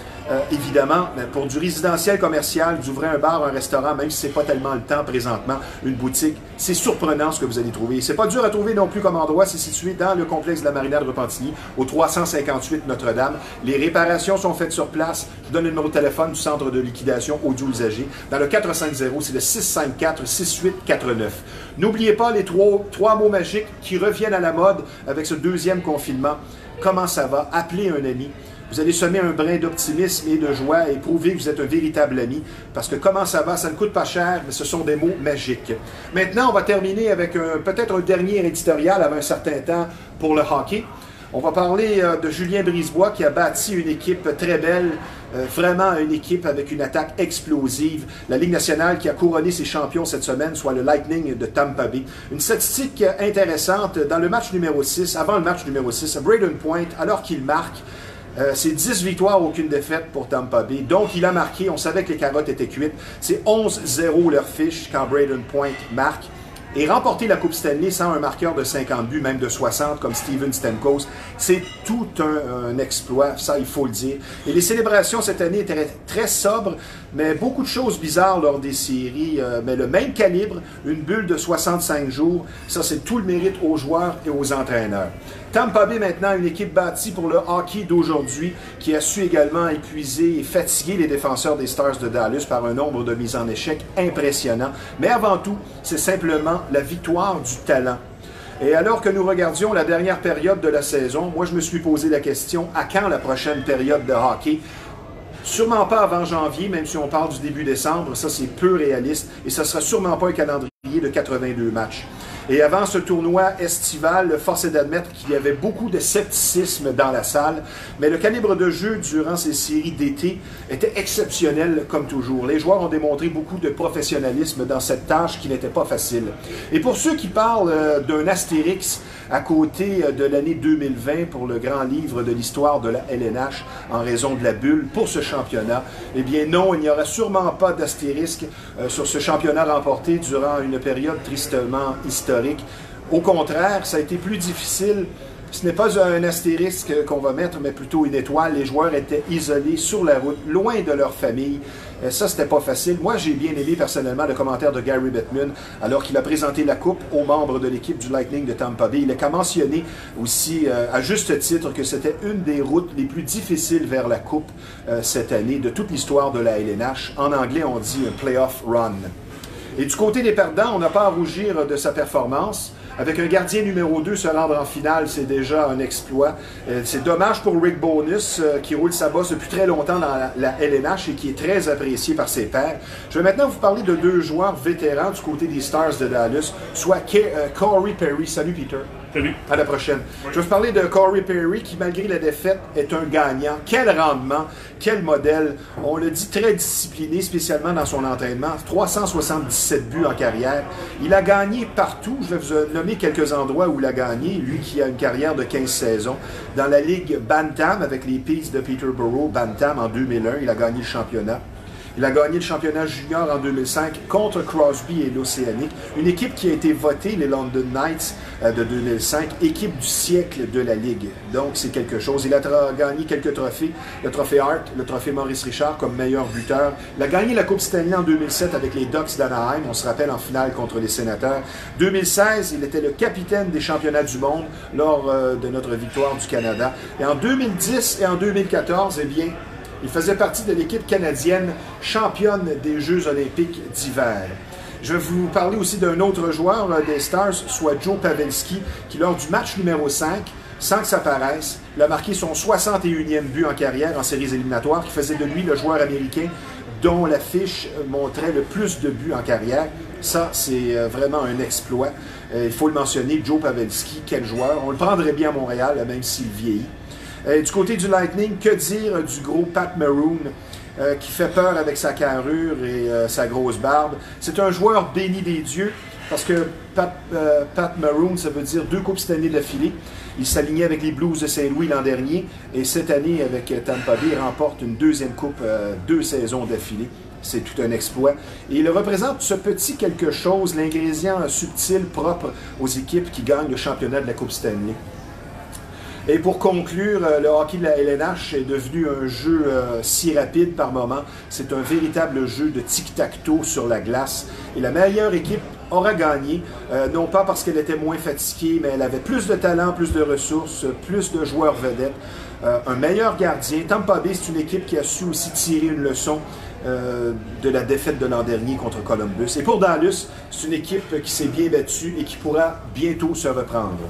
Évidemment, pour du résidentiel commercial, vous ouvrez un bar, un restaurant, même si ce n'est pas tellement le temps présentement, une boutique, c'est surprenant ce que vous allez trouver. C'est pas dur à trouver non plus comme endroit, c'est situé dans le complexe de la Marina de Repentigny, au 358 Notre-Dame. Les réparations sont faites sur place. Je vous donne le numéro de téléphone du centre de liquidation audio usagé. Dans le 450, c'est le 654-6849. N'oubliez pas les trois mots magiques qui reviennent à la mode avec ce deuxième confinement. Comment ça va? Appelez un ami. Vous allez semer un brin d'optimisme et de joie et prouver que vous êtes un véritable ami. Parce que comment ça va, ça ne coûte pas cher, mais ce sont des mots magiques. Maintenant, on va terminer avec peut-être un dernier éditorial avant un certain temps pour le hockey. On va parler de Julien Brisebois qui a bâti une équipe très belle, vraiment une équipe avec une attaque explosive. La Ligue nationale qui a couronné ses champions cette semaine, soit le Lightning de Tampa Bay. Une statistique intéressante, dans le match numéro 6, avant le match numéro 6, Brayden Point, alors qu'il marque, c'est 10 victoires, aucune défaite pour Tampa Bay. Donc, il a marqué. On savait que les carottes étaient cuites. C'est 11-0 leur fiche quand Brayden Point marque. Et remporter la Coupe Stanley sans un marqueur de 50 buts, même de 60, comme Steven Stamkos, c'est tout un exploit, ça il faut le dire. Et les célébrations cette année étaient très sobres, mais beaucoup de choses bizarres lors des séries. Mais le même calibre, une bulle de 65 jours, ça c'est tout le mérite aux joueurs et aux entraîneurs. Tampa Bay maintenant, une équipe bâtie pour le hockey d'aujourd'hui qui a su également épuiser et fatiguer les défenseurs des Stars de Dallas par un nombre de mises en échec impressionnant. Mais avant tout, c'est simplement la victoire du talent. Et alors que nous regardions la dernière période de la saison, moi je me suis posé la question, à quand la prochaine période de hockey? Sûrement pas avant janvier, même si on parle du début décembre, ça c'est peu réaliste, et ce ne sera sûrement pas un calendrier de 82 matchs. Et avant ce tournoi estival, force est d'admettre qu'il y avait beaucoup de scepticisme dans la salle, mais le calibre de jeu durant ces séries d'été était exceptionnel comme toujours. Les joueurs ont démontré beaucoup de professionnalisme dans cette tâche qui n'était pas facile. Et pour ceux qui parlent d'un astérix à côté de l'année 2020 pour le grand livre de l'histoire de la LNH en raison de la bulle pour ce championnat, eh bien non, il n'y aura sûrement pas d'astérisque sur ce championnat remporté durant une période tristement historique. Au contraire, ça a été plus difficile. Ce n'est pas un astérisque qu'on va mettre, mais plutôt une étoile. Les joueurs étaient isolés sur la route, loin de leur famille. Ça, c'était pas facile. Moi, j'ai bien aimé personnellement le commentaire de Gary Bettman alors qu'il a présenté la coupe aux membres de l'équipe du Lightning de Tampa Bay. Il a mentionné aussi, à juste titre, que c'était une des routes les plus difficiles vers la coupe cette année de toute l'histoire de la LNH. En anglais, on dit un playoff run. Et du côté des perdants, on n'a pas à rougir de sa performance. Avec un gardien numéro 2 se rendre en finale, c'est déjà un exploit. C'est dommage pour Rick Bowness, qui roule sa bosse depuis très longtemps dans la LNH et qui est très apprécié par ses pairs. Je vais maintenant vous parler de deux joueurs vétérans du côté des Stars de Dallas, soit Corey Perry. Salut Peter. Salut. À la prochaine. Je vais vous parler de Corey Perry qui, malgré la défaite, est un gagnant. Quel rendement, quel modèle. On le dit très discipliné, spécialement dans son entraînement. 377 buts en carrière. Il a gagné partout. Je vais vous nommer quelques endroits où il a gagné. Lui qui a une carrière de 15 saisons. Dans la Ligue Bantam avec les Peas de Peterborough, Bantam en 2001, il a gagné le championnat. Il a gagné le championnat junior en 2005 contre Crosby et l'Océanique. Une équipe qui a été votée, les London Knights de 2005, équipe du siècle de la Ligue. Donc, c'est quelque chose. Il a gagné quelques trophées. Le trophée Hart, le trophée Maurice Richard comme meilleur buteur. Il a gagné la Coupe Stanley en 2007 avec les Ducks d'Anaheim. On se rappelle en finale contre les Sénateurs. 2016, il était le capitaine des championnats du monde lors de notre victoire du Canada. Et en 2010 et en 2014, eh bien, il faisait partie de l'équipe canadienne championne des Jeux olympiques d'hiver. Je vais vous parler aussi d'un autre joueur des Stars, soit Joe Pavelski, qui lors du match numéro 5, sans que ça paraisse, il a marqué son 61e but en carrière en séries éliminatoires, qui faisait de lui le joueur américain dont la fiche montrait le plus de buts en carrière. Ça, c'est vraiment un exploit. Il faut le mentionner, Joe Pavelski, quel joueur. On le prendrait bien à Montréal, même s'il vieillit. Du côté du Lightning, que dire du gros Pat Maroon? qui fait peur avec sa carrure et sa grosse barbe. C'est un joueur béni des dieux, parce que Pat Maroon, ça veut dire 2 coupes cette année d'affilée. Il s'alignait avec les Blues de Saint-Louis l'an dernier, et cette année, avec Tampa Bay, il remporte une 2e coupe 2 saisons d'affilée. C'est tout un exploit. Et il représente ce petit quelque chose, l'ingrédient subtil, propre aux équipes qui gagnent le championnat de la Coupe Stanley. Et pour conclure, le hockey de la LNH est devenu un jeu si rapide par moment. C'est un véritable jeu de tic-tac-toe sur la glace. Et la meilleure équipe aura gagné, non pas parce qu'elle était moins fatiguée, mais elle avait plus de talent, plus de ressources, plus de joueurs vedettes, un meilleur gardien. Tampa Bay, c'est une équipe qui a su aussi tirer une leçon de la défaite de l'an dernier contre Columbus. Et pour Dallas, c'est une équipe qui s'est bien battue et qui pourra bientôt se reprendre.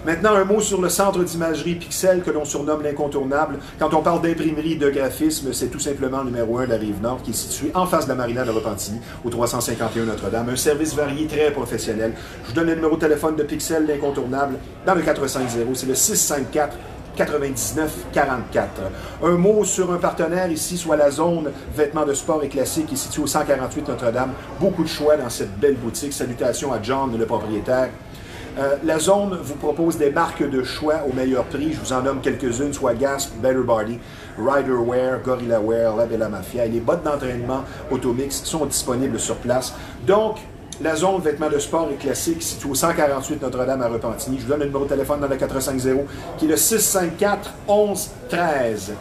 Maintenant, un mot sur le centre d'imagerie Pixel que l'on surnomme l'incontournable. Quand on parle d'imprimerie de graphisme, c'est tout simplement le numéro 1 de la Rive-Nord qui est situé en face de la marina de Repentigny, au 351 Notre-Dame. Un service varié, très professionnel. Je vous donne le numéro de téléphone de Pixel, l'incontournable, dans le 450. C'est le 654 99 44. Un mot sur un partenaire ici, soit la zone vêtements de sport et classique, qui est située au 148 Notre-Dame. Beaucoup de choix dans cette belle boutique. Salutations à John, le propriétaire. La zone vous propose des marques de choix au meilleur prix. Je vous en nomme quelques-unes, soit Gasp, Better Body, Rider Wear, Gorilla Wear, La Bella Mafia. Et les bottes d'entraînement Automix sont disponibles sur place. Donc, la zone vêtements de sport et classique située au 148 Notre-Dame à Repentigny. Je vous donne le numéro de téléphone dans le 450, qui est le 654 11 13.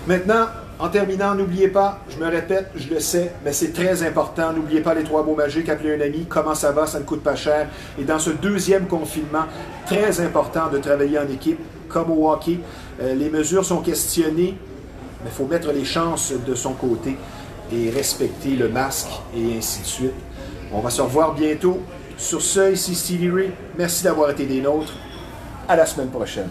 Maintenant, en terminant, n'oubliez pas, je me répète, je le sais, mais c'est très important, n'oubliez pas les 3 mots magiques, appelez un ami, comment ça va, ça ne coûte pas cher. Et dans ce 2e confinement, très important de travailler en équipe, comme au hockey. Les mesures sont questionnées, mais il faut mettre les chances de son côté et respecter le masque et ainsi de suite. On va se revoir bientôt. Sur ce, ici Stevie Ray, merci d'avoir été des nôtres. À la semaine prochaine.